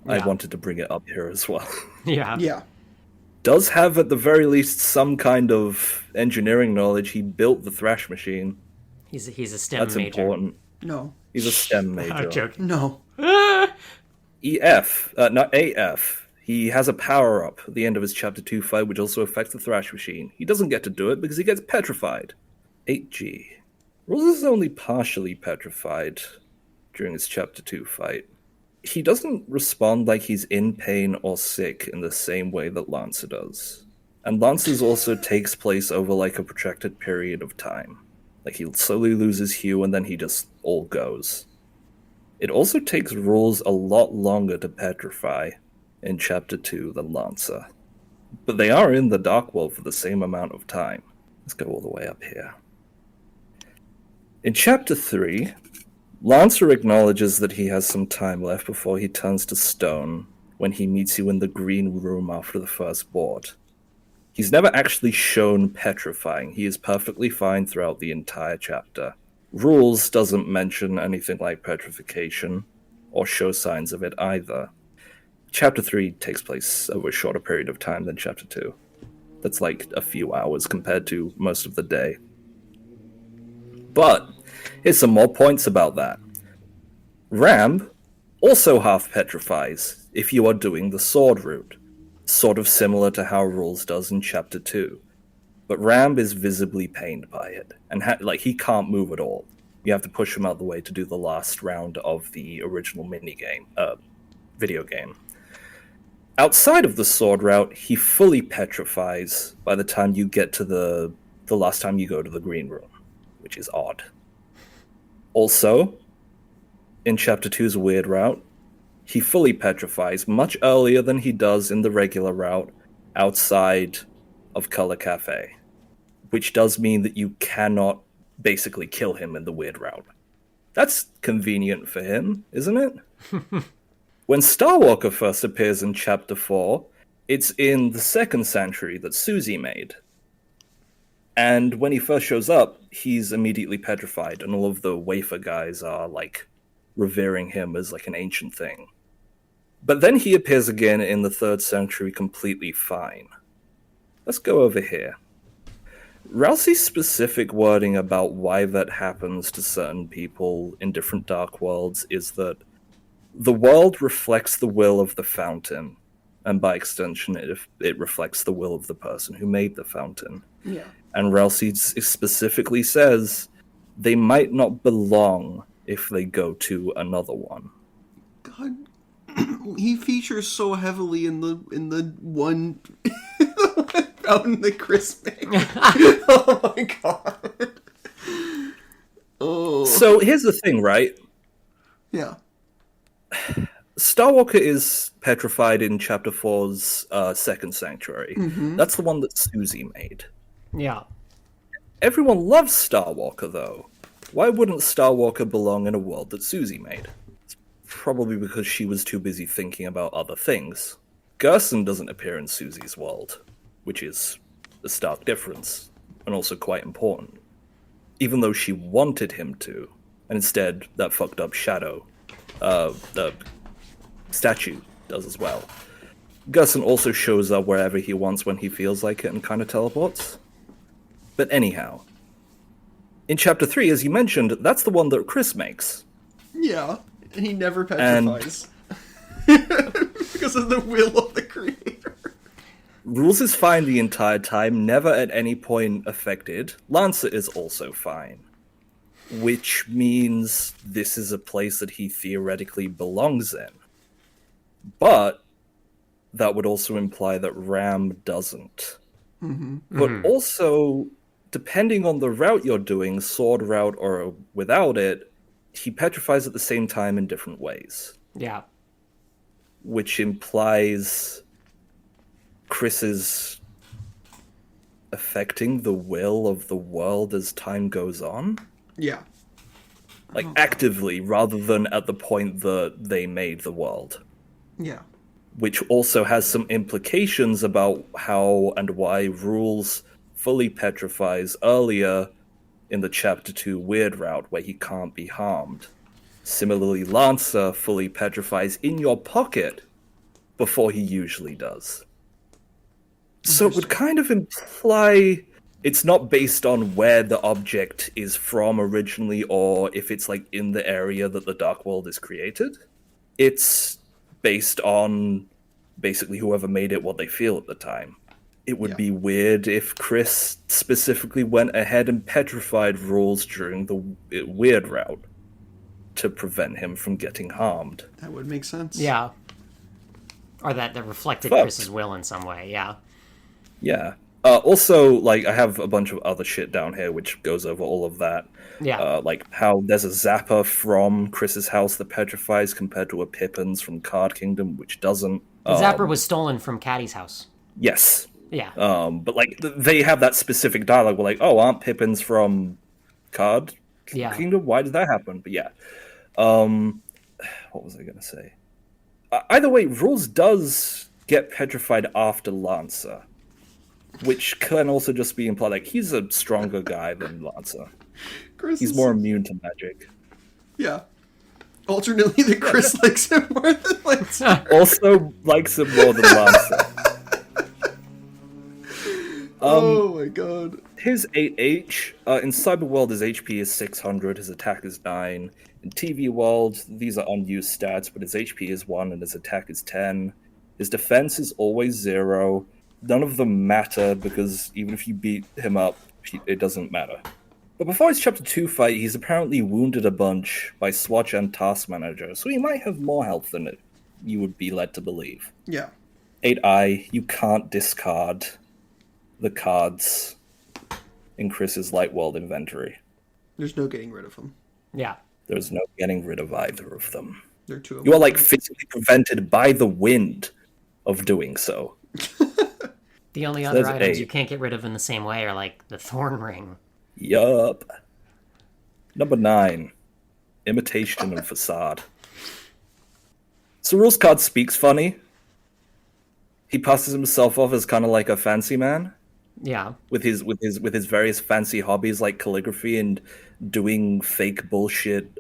I
Yeah.
wanted to bring it up here as well.
Yeah.
Yeah.
Does have at the very least some kind of engineering knowledge. He built the thrash machine.
He's a STEM
That's
major.
important.
No.
He's a STEM major.
I'm joking.
No.
Not AF. He has a power up at the end of his Chapter 2 fight, which also affects the thrash machine. He doesn't get to do it because he gets petrified. 8G. Rules is only partially petrified during his Chapter 2 fight. He doesn't respond like he's in pain or sick in the same way that Lancer does. And Lancer's also takes place over like a protracted period of time. Like he slowly loses hue and then he just all goes. It also takes Rules a lot longer to petrify in Chapter 2 than Lancer. But they are in the Dark World for the same amount of time. Let's go all the way up here. In Chapter 3, Lancer acknowledges that he has some time left before he turns to stone when he meets you in the green room after the first board. He's never actually shown petrifying. He is perfectly fine throughout the entire chapter. Rules doesn't mention anything like petrification or show signs of it either. Chapter 3 takes place over a shorter period of time than Chapter 2. That's like a few hours compared to most of the day. But here's some more points about that. Ram also half petrifies if you are doing the sword route, sort of similar to how Rules does in Chapter 2. But Ram is visibly pained by it, and he can't move at all. You have to push him out of the way to do the last round of the original video game. Outside of the sword route, he fully petrifies by the time you get to the last time you go to the green room, which is odd. Also, in Chapter 2's weird route, he fully petrifies much earlier than he does in the regular route outside of Color Cafe, which does mean that you cannot basically kill him in the weird route. That's convenient for him, isn't it? When Starwalker first appears in Chapter 4, it's in the second sanctuary that Susie made. And when he first shows up, he's immediately petrified, and all of the wafer guys are, revering him as, an ancient thing. But then he appears again in the third sanctuary completely fine. Let's go over here. Rousey's specific wording about why that happens to certain people in different Dark Worlds is that the world reflects the will of the fountain, and by extension, it reflects the will of the person who made the fountain.
Yeah.
And Rousey specifically says they might not belong if they go to another one.
God, he features so heavily in the one fountain that Chris made. Oh my god. Oh.
So here's the thing, right?
Yeah.
Starwalker is petrified in Chapter 4's second sanctuary.
Mm-hmm.
That's the one that Susie made.
Yeah.
Everyone loves Starwalker, though. Why wouldn't Starwalker belong in a world that Susie made? It's probably because she was too busy thinking about other things. Gerson doesn't appear in Susie's world, which is a stark difference, and also quite important. Even though she wanted him to, and instead that fucked up Shadow, the statue, does as well. Gerson also shows up wherever he wants when he feels like it and kind of teleports. But anyhow, in Chapter 3, as you mentioned, that's the one that Chris makes.
Yeah, and he never petrifies. Because of the will of the creator.
Rules is fine the entire time, never at any point affected. Lancer is also fine. Which means this is a place that he theoretically belongs in. But that would also imply that Ram doesn't. Mm-hmm. But also, depending on the route you're doing, sword route or without it, he petrifies at the same time in different ways.
Yeah.
Which implies Chris is affecting the will of the world as time goes on.
Yeah.
Like, actively, rather than at the point that they made the world.
Yeah.
Which also has some implications about how and why Rules fully petrifies earlier in the Chapter 2 weird route where he can't be harmed. Similarly, Lancer fully petrifies in your pocket before he usually does. So it would kind of imply it's not based on where the object is from originally or if it's like in the area that the Dark World is created. It's based on basically whoever made it, what they feel at the time. It would be weird if Chris specifically went ahead and petrified Rules during the weird route to prevent him from getting harmed.
That would make sense.
Yeah. Or that reflected Chris's will in some way, yeah.
Yeah. Also, like, I have a bunch of other shit down here which goes over all of that.
Yeah.
Like how there's a Zapper from Chris's house that petrifies compared to a Pippin's from Card Kingdom, which doesn't.
The Zapper was stolen from Caddy's house.
Yes.
Yeah.
But, like, they have that specific dialogue where, like, oh, aren't Pippin's from Card Kingdom? Why did that happen? But yeah. What was I going to say? Either way, Rules does get petrified after Lancer. Which can also just be implied, like, he's a stronger guy than Lancer. He's more immune to magic.
Yeah. Alternately, that Chris likes him more than Lancer.
Also likes him more than Lancer.
Oh my god.
His 8H, in Cyberworld, his HP is 600, his attack is 9. In TV World, these are unused stats, but his HP is 1 and his attack is 10. His defense is always 0. None of them matter, because even if you beat him up, it doesn't matter. But before his Chapter 2 fight, he's apparently wounded a bunch by Swatch and Task Manager, so he might have more health than you would be led to believe.
Yeah.
8i, you can't discard the cards in Chris's Light World inventory.
There's no getting rid of them.
Yeah.
There's no getting rid of either of them.
They're two of
You are, like, physically prevented by the wind of doing so.
The only other items you can't get rid of in the same way are, like, the Thorn Ring.
Yup. Number 9. Imitation and Facade. So Rules card speaks funny. He passes himself off as kind of like a fancy man.
Yeah.
With his various fancy hobbies like calligraphy and doing fake bullshit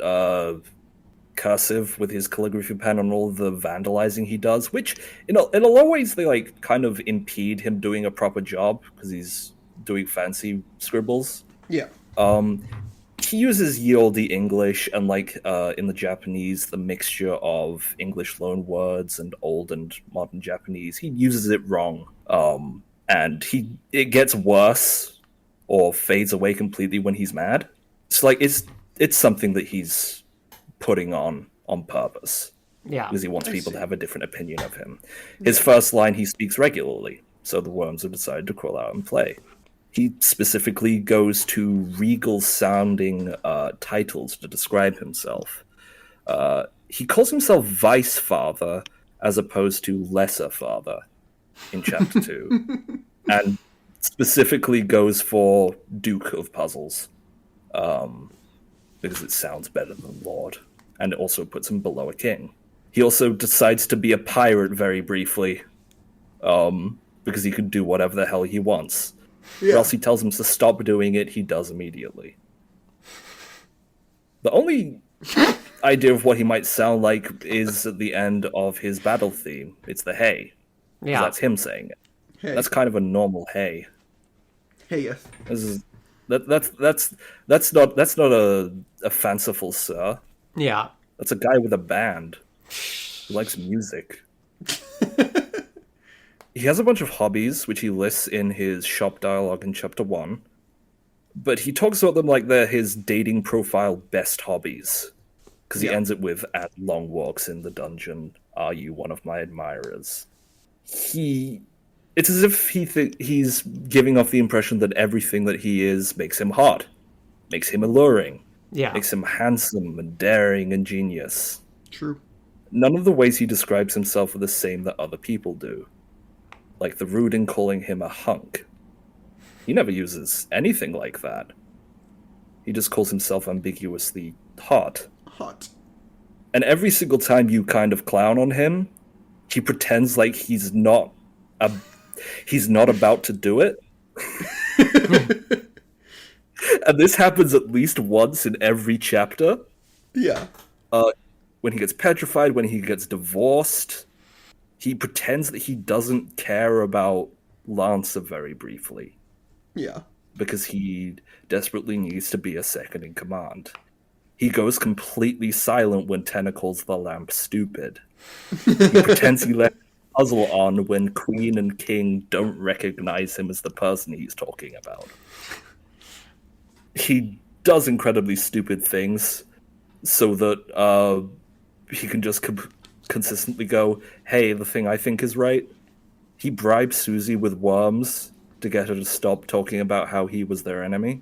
cursive with his calligraphy pen and all the vandalizing he does, which in a lot of ways they like kind of impede him doing a proper job because he's doing fancy scribbles.
Yeah.
He uses ye olde English and like in the Japanese the mixture of English loan words and old and modern Japanese. He uses it wrong. And it gets worse or fades away completely when he's mad. It's like it's something that he's putting on purpose.
Yeah.
Because he wants people to have a different opinion of him. His first line he speaks regularly, so the worms have decided to crawl out and play. He specifically goes to regal-sounding titles to describe himself. He calls himself Vice Father as opposed to Lesser Father in Chapter 2. And specifically goes for Duke of Puzzles. Because it sounds better than Lord. And it also puts him below a king. He also decides to be a pirate very briefly. Because he can do whatever the hell he wants.
Yeah.
Or else he tells him to stop doing it, he does immediately. The only idea of what he might sound like is at the end of his battle theme. It's the hey. 'Cause
Yeah.
that's him saying it.
Hey.
That's kind of a normal hey.
Hey, yes.
This is that's not a fanciful sir.
Yeah.
That's a guy with a band who likes music. He has a bunch of hobbies, which he lists in his shop dialogue in chapter 1. But he talks about them like they're his dating profile best hobbies. Because he ends it with, at long walks in the dungeon, are you one of my admirers? It's as if he's giving off the impression that everything that he is makes him hot, makes him alluring,
Yeah.
makes him handsome and daring and genius.
True.
None of the ways he describes himself are the same that other people do. Like the rude in calling him a hunk. He never uses anything like that. He just calls himself ambiguously hot.
Hot.
And every single time you kind of clown on him, he pretends like he's not about to do it. And this happens at least once in every chapter.
Yeah.
When he gets petrified, when he gets divorced, he pretends that he doesn't care about Lancer very briefly.
Yeah.
Because he desperately needs to be a second in command. He goes completely silent when Tenna calls the lamp stupid. He pretends he left the puzzle on when Queen and King don't recognize him as the person he's talking about. He does incredibly stupid things so that he can just consistently go, hey, the thing I think is right. He bribes Susie with worms to get her to stop talking about how he was their enemy.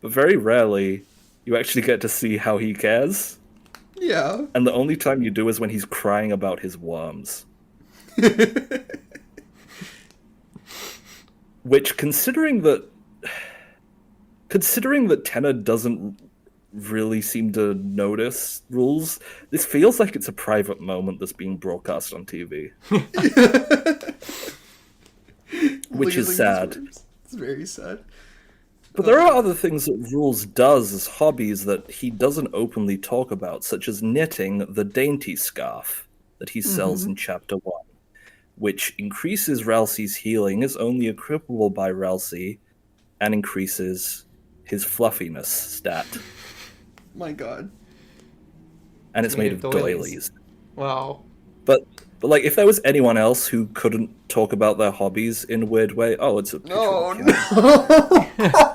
But very rarely, you actually get to see how he cares.
Yeah.
And the only time you do is when he's crying about his worms. Which, considering that Tenna doesn't really seem to notice rules, this feels like it's a private moment that's being broadcast on TV. Which is sad.
It's very sad.
But there are other things that Rules does as hobbies that he doesn't openly talk about, such as knitting the dainty scarf that he sells in Chapter 1, which increases Ralsei's healing, is only equipable by Ralsei, and increases his fluffiness stat.
My god.
And it's made of doilies.
Wow.
But like, if there was anyone else who couldn't talk about their hobbies in a weird way, it's a picture of a cat.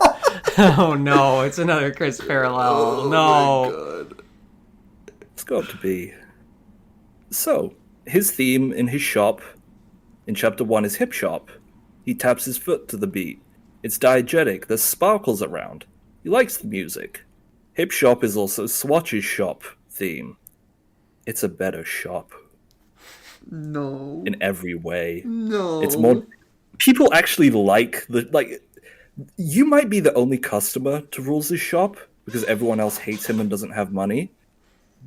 Oh no, it's another Chris parallel. No.
My god.
It's got to be. So, his theme in his shop in Chapter 1 is Hip Shop. He taps his foot to the beat. It's diegetic, there's sparkles around. He likes the music. Hip Shop is also Swatch's shop theme. It's a better shop.
No.
In every way.
No.
It's more... People actually like you might be the only customer to Rules' shop, because everyone else hates him and doesn't have money.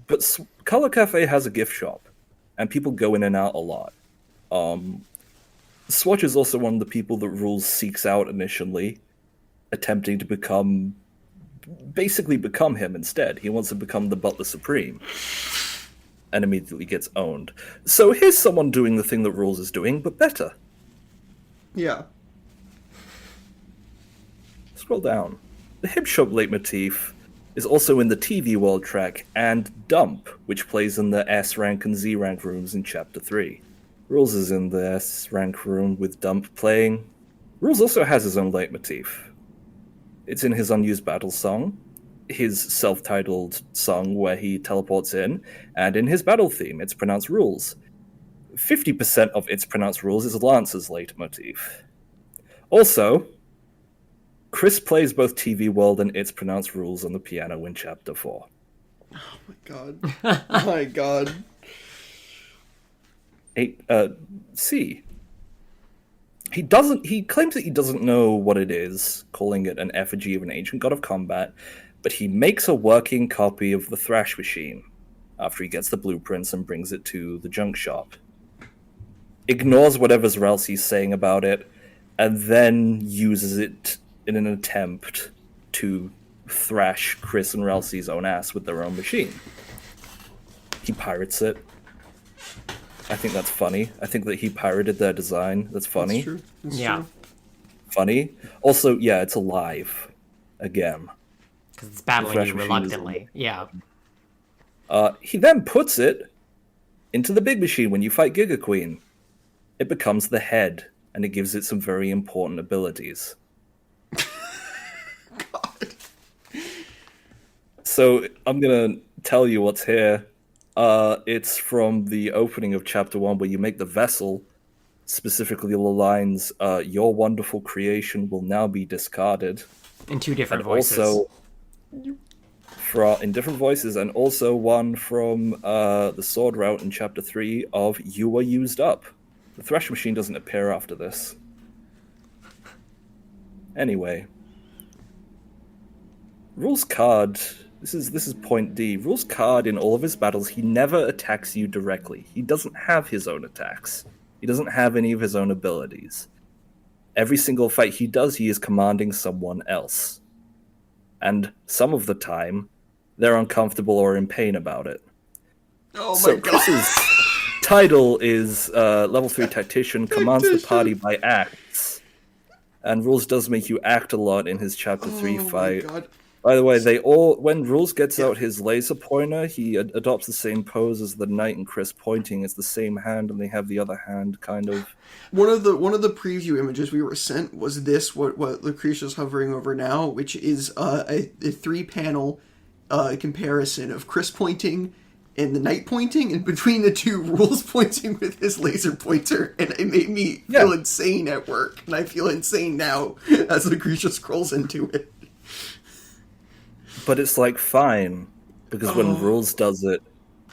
But Color Cafe has a gift shop, and people go in and out a lot. Swatch is also one of the people that Rules seeks out initially, attempting to basically become him instead. He wants to become the Butler Supreme, and immediately gets owned. So here's someone doing the thing that Rules is doing, but better.
Yeah.
Scroll down. The Hip Shop leitmotif is also in the TV World track and Dump, which plays in the S rank and Z rank rooms in Chapter 3. Rules is in the S rank room with Dump playing. Rules also has his own leitmotif. It's in his unused battle song, his self-titled song where he teleports in, and in his battle theme, It's Pronounced Rules. 50% of It's Pronounced Rules is Lance's leitmotif. Also, Chris plays both TV World and It's Pronounced Rules on the piano in Chapter 4.
Oh my god. My god.
C. He claims that he doesn't know what it is, calling it an effigy of an ancient god of combat, but he makes a working copy of the Thrash Machine after he gets the blueprints and brings it to the junk shop. Ignores whatever Ralsei's saying about it, and then uses it in an attempt to thrash Chris and Ralsei's own ass with their own machine. He pirates it. I think that's funny. I think that he pirated their design. That's funny.
That's true. That's
Yeah.
true.
Funny. Also, yeah, it's alive. Again.
Because it's battling
Refresh
you
machine
reluctantly. Yeah.
He then puts it into the big machine when you fight Giga Queen. It becomes the head, and it gives it some very important abilities.
God.
So I'm gonna tell you what's here. It's from the opening of Chapter 1, where you make the vessel, specifically the lines, your wonderful creation will now be discarded.
In two different
And
voices.
also, in different voices, and also one from the sword route in Chapter 3 of You Are Used Up. The Thresh Machine doesn't appear after this. Anyway. Rules card, this is point D. Rules card, in all of his battles, he never attacks you directly. He doesn't have his own attacks. He doesn't have any of his own abilities. Every single fight he does, he is commanding someone else. And some of the time, they're uncomfortable or in pain about it.
Oh my
So
god.
Chris's title is Level 3 Tactician, commands the party by acts. And Rules does make you act a lot in his Chapter 3 fight.
Oh my god.
By the way, when Rules gets out his laser pointer, he adopts the same pose as the knight and Chris pointing. It's the same hand, and they have the other hand kind of.
One of the preview images we were sent was this, what Lucretia's hovering over now, which is a 3-panel comparison of Chris pointing and the knight pointing, and between the two, Rules pointing with his laser pointer, and it made me feel insane at work, and I feel insane now as Lucretia scrolls into it.
But it's like fine, because when Rules does it,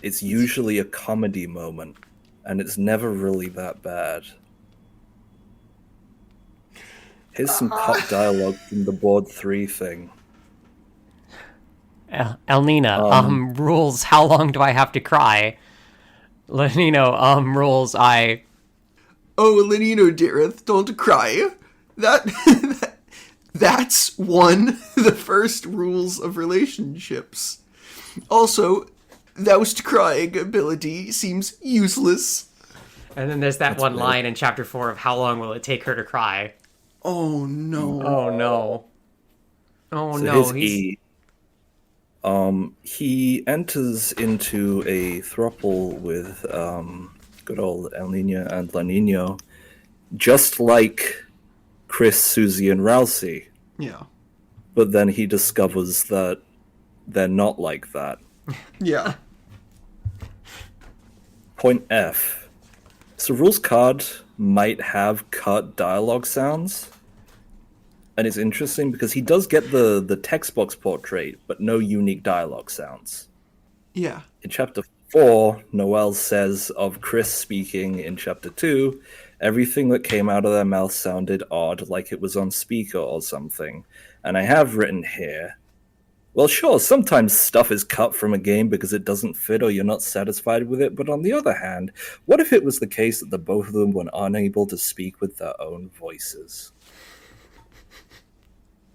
it's usually a comedy moment, and it's never really that bad. Here's some top dialogue from the Board 3 thing.
Elnina, Rules, how long do I have to cry? Lenino, Rules, I...
Oh, Lenino, dearest, don't cry. That's the first rules of relationships. Also, thous crying ability seems useless.
And then there's that one line in Chapter 4 of how long will it take her to cry?
Oh no.
Oh no. Oh
So
no,
his E. He enters into a throuple with good old El Nino and La Nino, just like Chris, Susie, and Rousey.
Yeah.
But then he discovers that they're not like that.
Yeah.
Point F. So Rules card might have cut dialogue sounds. And it's interesting because he does get the text box portrait, but no unique dialogue sounds.
Yeah.
In Chapter 4, Noelle says of Chris speaking in Chapter 2, everything that came out of their mouth sounded odd, like it was on speaker or something. And I have written here, well, sure, sometimes stuff is cut from a game because it doesn't fit or you're not satisfied with it, but on the other hand, what if it was the case that the both of them were unable to speak with their own voices?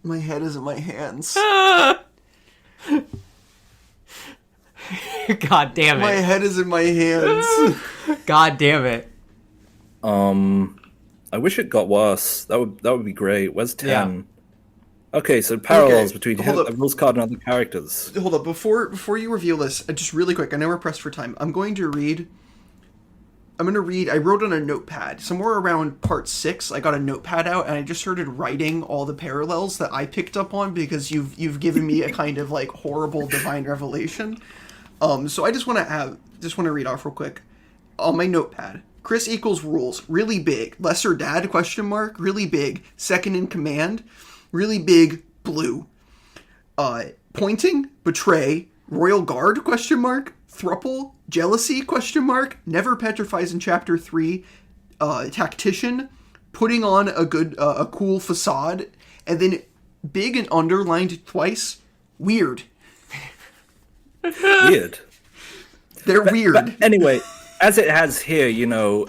My head is in my hands.
God damn
My
it.
head is in my hands.
God damn it.
I wish it got worse. That would be great. Where's 10?
Yeah.
Okay, so parallels
Okay,
between
hold up.
Rules card and other characters.
Hold up, before you reveal this, just really quick, I know we're pressed for time. I wrote on a notepad. Somewhere around part 6, I got a notepad out, and I just started writing all the parallels that I picked up on, because you've given me a kind of, like, horrible divine revelation. So I just want to read off real quick. On my notepad, Chris equals Rules, really big. Lesser dad, question mark, really big. Second in command, really big, blue. Pointing, betray, royal guard, question mark, thruple, jealousy, question mark, never petrifies in Chapter 3, tactician, putting on a cool facade, and then big and underlined twice, weird.
Weird.
They're weird.
But anyway, as it has here,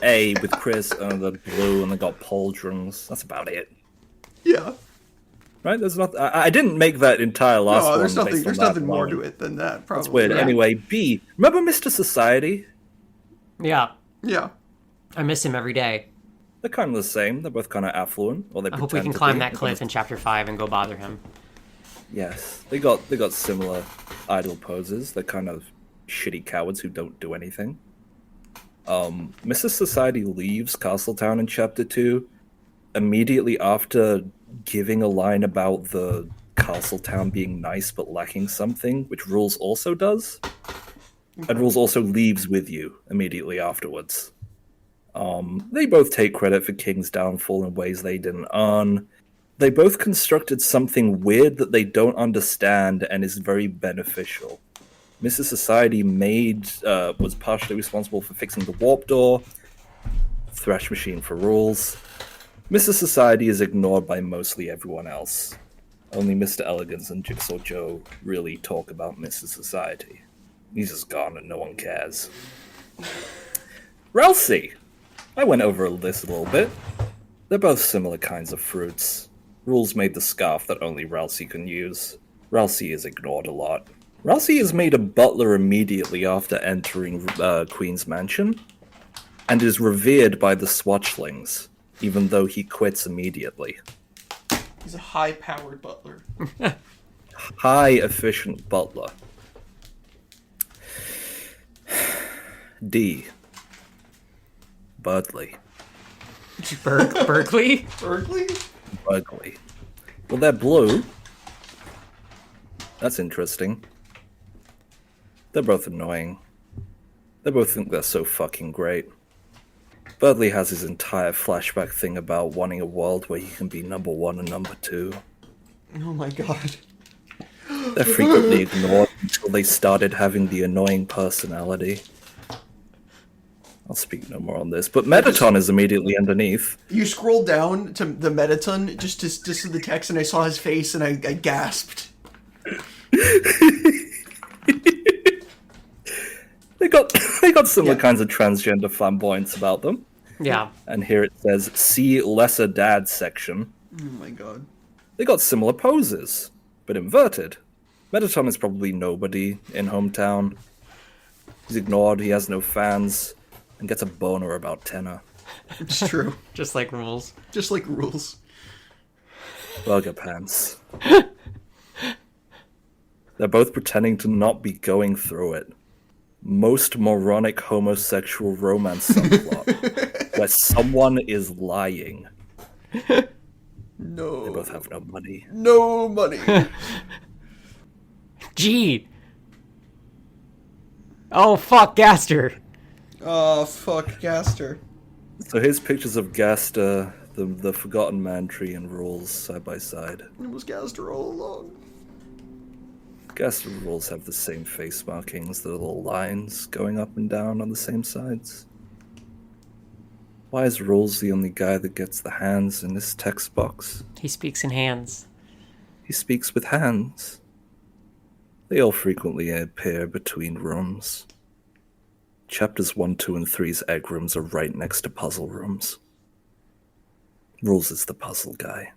A with Chris and the blue, and they got pauldrons. That's about it.
Yeah.
Right? There's not. I didn't make that entire last one.
No, there's nothing.
based on
There's
that
nothing more
alone.
to it than that. Probably.
It's weird.
Yeah.
Anyway, B. Remember Mr. Society?
Yeah,
Yeah.
I miss him every day.
They're kind of the same. They're both kind of affluent, or they
I hope we can
pretend to
climb
be.
that cliff in chapter 5 and go bother him.
Yes, they got similar idol poses. They're kind of shitty cowards who don't do anything. Mrs. Society leaves Castletown in chapter 2 immediately after giving a line about the Castletown being nice but lacking something, which Rules also does. And Rules also leaves with you immediately afterwards. They both take credit for King's downfall in ways they didn't earn. They both constructed something weird that they don't understand and is very beneficial. Mrs. Society was partially responsible for fixing the warp door. Thrash Machine for Rules. Mrs. Society is ignored by mostly everyone else. Only Mr. Elegance and Jigsaw Joe really talk about Mrs. Society. He's just gone and no one cares. Ralsei! I went over this a little bit. They're both similar kinds of fruits. Rules made the scarf that only Ralsei can use. Ralsei is ignored a lot. Ralsei is made a butler immediately after entering Queen's Mansion, and is revered by the Swatchlings, even though he quits immediately.
He's a high-powered butler.
High efficient butler. D. Budley.
Berkeley?
Berkeley?
Ugly. Well, they're blue. That's interesting. They're both annoying. They both think they're so fucking great. Budley has his entire flashback thing about wanting a world where he can be number 1 and number 2.
Oh my god.
They're frequently ignored until they started having the annoying personality. I'll speak no more on this, but Metaton is immediately underneath.
You scrolled down to the Metaton just to the text, and I saw his face, and I gasped.
They got similar kinds of transgender flamboyance about them.
Yeah.
And here it says, see lesser dad section.
Oh my god.
They got similar poses, but inverted. Metaton is probably nobody in hometown. He's ignored, he has no fans, and gets a boner about tenor.
It's true.
Just like Rules.
Just like Rules.
Burger pants. They're both pretending to not be going through it. Most moronic homosexual romance subplot, where someone is lying.
No.
They both have no money.
No money.
G. Oh, fuck, Gaster.
Oh, fuck, Gaster.
So here's pictures of Gaster, the Forgotten Man tree and Rules side by side.
It was Gaster all along.
Gaster and Rules have the same face markings, the little lines going up and down on the same sides. Why is Rules the only guy that gets the hands in this text box?
He speaks in hands.
He speaks with hands. They all frequently appear between rooms. Chapters 1, 2, and 3's egg rooms are right next to puzzle rooms. Rules is the puzzle guy.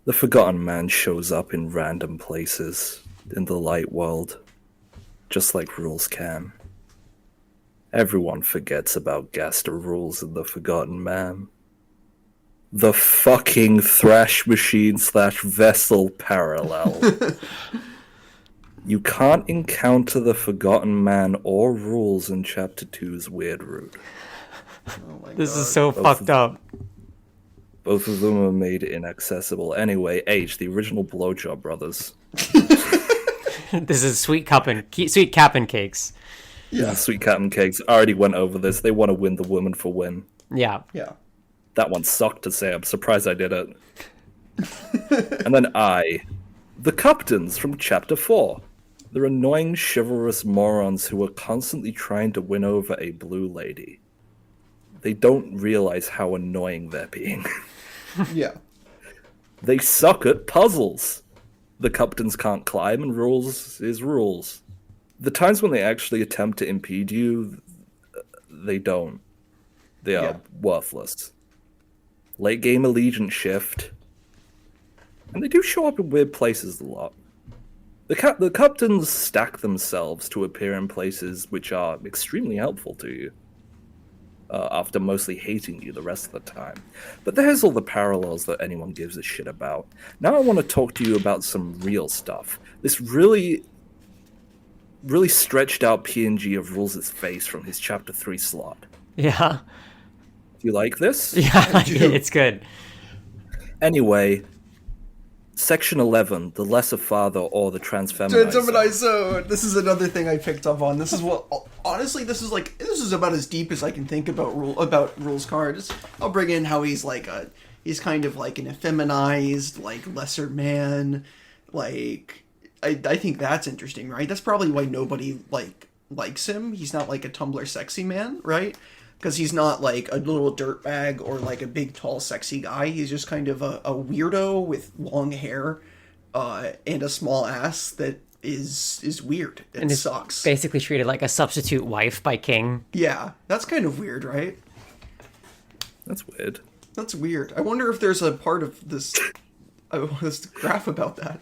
The Forgotten Man shows up in random places in the light world, just like Rules can. Everyone forgets about Gaster, Rules, and the Forgotten Man. The fucking Thrash Machine / Vessel parallel. You can't encounter the Forgotten Man or Rules in Chapter 2's Weird Route.
Oh my
This
god.
is so fucked up.
Both of them are made inaccessible. Anyway, H, the original Blowjob Brothers.
This is Sweet Cap'n Cakes.
Yeah.
Sweet Captain Cakes already went over this. They want to win the woman for win.
Yeah.
Yeah.
That one sucked to say. I'm surprised I did it. And then I, the Captains from Chapter 4. They're annoying, chivalrous morons who are constantly trying to win over a blue lady. They don't realize how annoying they're being.
Yeah.
They suck at puzzles. The Captains can't climb, and Rules is Rules. The times when they actually attempt to impede you, they don't. They are worthless. Late game allegiance shift. And they do show up in weird places a lot. The captains stack themselves to appear in places which are extremely helpful to you, after mostly hating you the rest of the time. But there's all the parallels that anyone gives a shit about. Now I want to talk to you about some real stuff. This really stretched out PNG of Rules' face from his Chapter 3 slot.
Yeah.
Do you like this?
Yeah, it's good.
Anyway, Section 11, the Lesser Father or the Transfeminized.
Transfeminized zone. This is another thing I picked up on. This is what, honestly, this is about as deep as I can think about Rules cards. I'll bring in how he's he's kind of like an effeminized, like lesser man. Like, I think that's interesting, right? That's probably why nobody likes him. He's not like a Tumblr sexy man, right? Because he's not like a little dirtbag or like a big, tall, sexy guy. He's just kind of a weirdo with long hair and a small ass that is weird and sucks.
Basically treated like a substitute wife by King.
Yeah, that's kind of weird, right?
That's weird.
That's weird. I wonder if there's a part of this graph about that.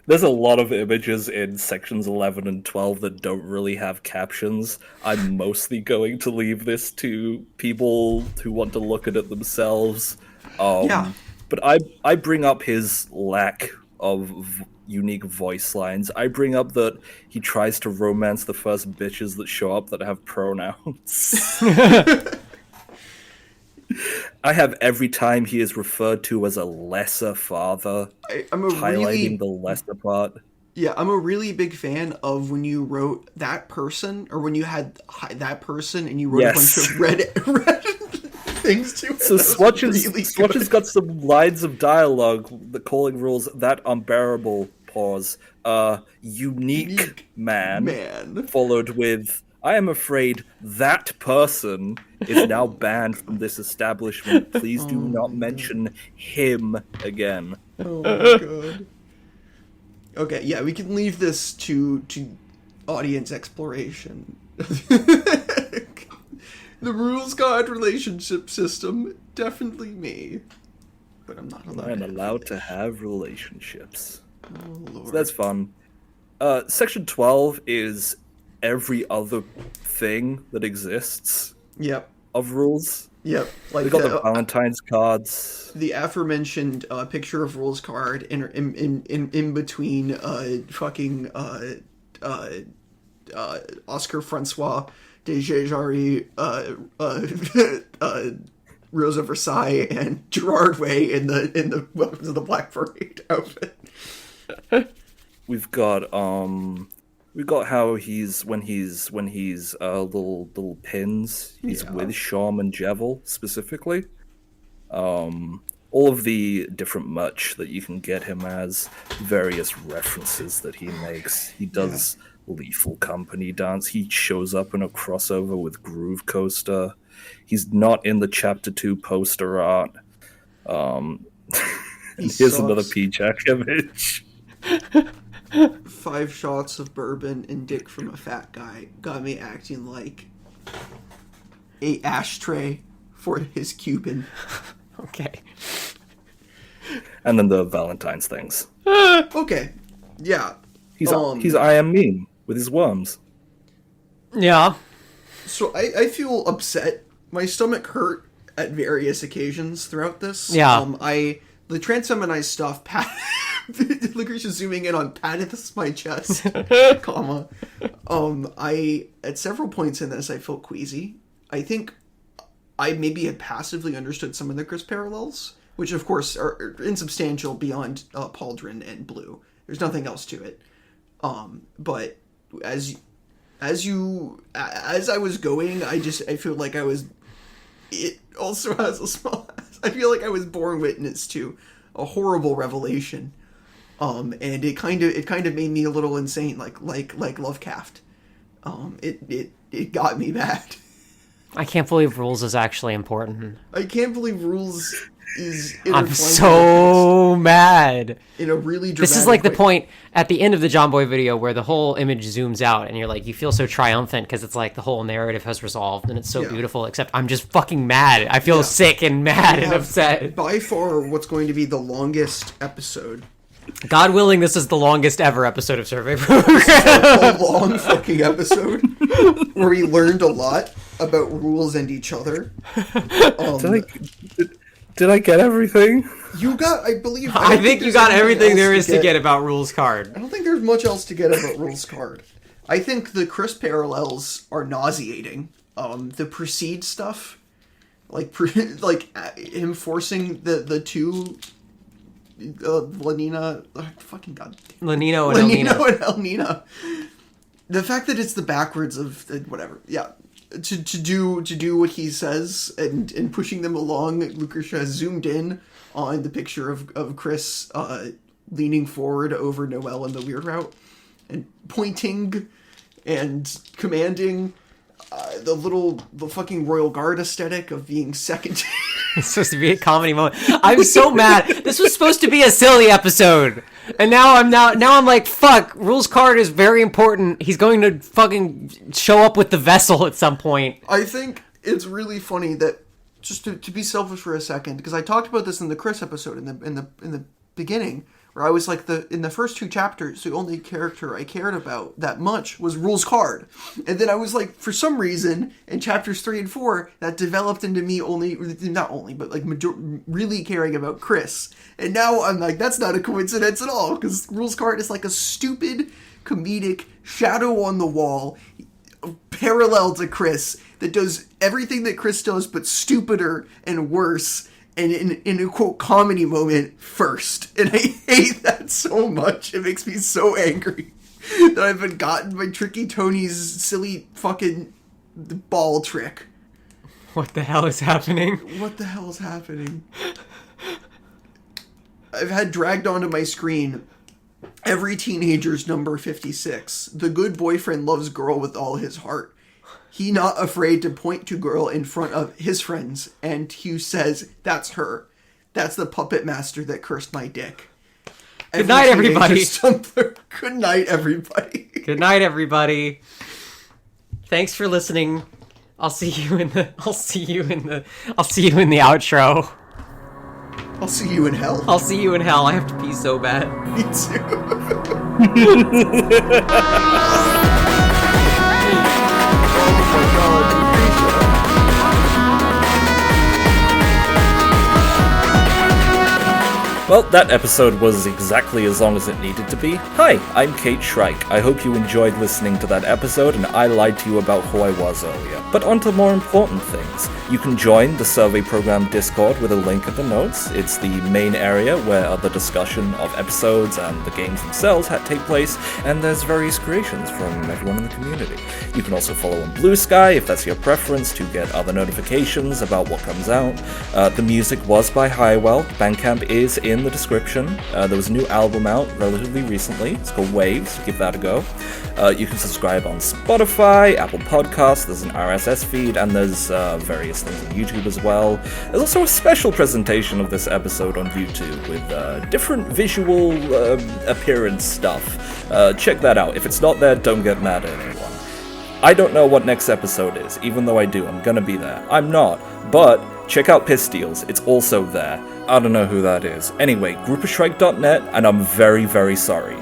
There's a lot of images in sections 11 and 12 that don't really have captions. I'm mostly going to leave this to people who want to look at it themselves.
Yeah.
But I bring up his lack of unique voice lines. I bring up that he tries to romance the first bitches that show up that have pronouns. I have every time he is referred to as a lesser father, highlighting the lesser part.
Yeah, I'm a really big fan of when you wrote that person, or when you had that person and you wrote a bunch of red things to it.
So Swatch has got some lines of dialogue that calling Rules that unbearable pause. Unique man, followed with, I am afraid that person is now banned from this establishment. Please do not mention him again.
Oh my god. Okay, yeah, we can leave this to audience exploration. The Rules God relationship system, definitely me. But I'm not allowed.
I'm allowed to have relationships.
Oh lord.
So that's fun. Section 12 is every other thing that exists.
Yep.
Of Rules.
Yep. Like
we got the Valentine's cards.
The aforementioned picture of Rules card in between fucking Oscar Francois de Jarry, Rosa Versailles, and Gerard Way in the Welcome to the Black Parade outfit.
We've got how he's when he's little pins. He's with Shawm and Jevil specifically. All of the different merch that you can get him as, various references that he makes. He does Lethal Company dance. He shows up in a crossover with Groove Coaster. He's not in the Chapter 2 poster art. Here's another P-Jack image.
5 shots of bourbon and dick from a fat guy got me acting like a ashtray for his Cuban.
Okay.
And then the Valentine's things.
Okay. Yeah.
He's I Am Mean with his worms.
Yeah.
So I feel upset. My stomach hurt at various occasions throughout this.
Yeah.
The transfeminized stuff, Lucretia zooming in on patted my chest, comma. At several points in this, I felt queasy. I think I maybe had passively understood some of the Chris parallels, which of course are insubstantial beyond Pauldron and Blue. There's nothing else to it. But as I was going, I feel like I was. It also has a small. I feel like I was born witness to a horrible revelation, and it kind of made me a little insane, like Lovecraft. It got me bad.
I can't believe Rules is actually important.
I can't believe Rules is
I'm
intertwined
so mad.
in a really dramatic
This is like the
way.
point at the end of the John Boy video where the whole image zooms out and you're like, you feel so triumphant because it's like the whole narrative has resolved and it's so
Yeah.
beautiful, except I'm just fucking mad. I feel sick and mad and
have
upset.
By far what's going to be the longest episode.
God willing, this is the longest ever episode of Survey Program.
A long fucking episode where we learned a lot about rules and each other.
Did I get everything?
You got, I believe...
I think you
there's
got
anything
everything
else
there is to get about Rules Card.
I don't think there's much else to get about Rules Card. I think the Chris parallels are nauseating. The Proceed stuff, like him forcing the two... Lenina... fucking god.
Lenino and Elnina.
Lenino and Elnina. The fact that it's the backwards of... whatever. Yeah. To do what he says and pushing them along, Lucretia has zoomed in on the picture of Chris leaning forward over Noelle in the weird route and pointing and commanding the fucking Royal Guard aesthetic of being second.
It's supposed to be a comedy moment. I'm so mad. This was supposed to be a silly episode. And now I'm like, fuck, Rules Card is very important. He's going to fucking show up with the vessel at some point.
I think it's really funny that, just to be selfish for a second, because I talked about this in the Chris episode in the beginning, where I was like, in the first two chapters, the only character I cared about that much was Rules Card. And then I was like, for some reason, in chapters 3 and 4, that developed into me really caring about Chris. And now I'm like, that's not a coincidence at all, because Rules Card is like a stupid, comedic shadow on the wall, parallel to Chris, that does everything that Chris does, but stupider and worse, and in a quote comedy moment first. And I hate that so much. It makes me so angry that I've been gotten by Tricky Tony's silly fucking ball trick.
What the hell is happening?
What the hell is happening? I've had dragged onto my screen every teenager's number 56. The good boyfriend loves girl with all his heart. He not afraid to point to girl in front of his friends, and Hugh says, that's her. That's the puppet master that cursed my dick.
Good night, everybody.
Good night, everybody.
Good night, everybody. Thanks for listening. I'll see you in the outro.
I'll see you in hell.
I'll see you in hell. I have to pee so bad.
Me too.
Well, that episode was exactly as long as it needed to be. Hi, I'm Kate Shrike. I hope you enjoyed listening to that episode and I lied to you about who I was earlier. But on to more important things. You can join the Survey Program Discord with a link at the notes. It's the main area where the discussion of episodes and the games themselves take place, and there's various creations from everyone in the community. You can also follow on Blue Sky if that's your preference to get other notifications about what comes out. The music was by Highwell. Bandcamp is in the description. There was a new album out relatively recently. It's called Waves. Give that a go. You can subscribe on Spotify, Apple Podcasts, there's an RSS feed, and there's various things on YouTube as well. There's also a special presentation of this episode on YouTube with different visual appearance stuff. Check that out. If it's not there, don't get mad at anyone. I don't know what next episode is, even though I do. I'm gonna be there. I'm not, but check out Pisteals. It's also there. I don't know who that is. Anyway, grouposhrike.net, and I'm very, very sorry.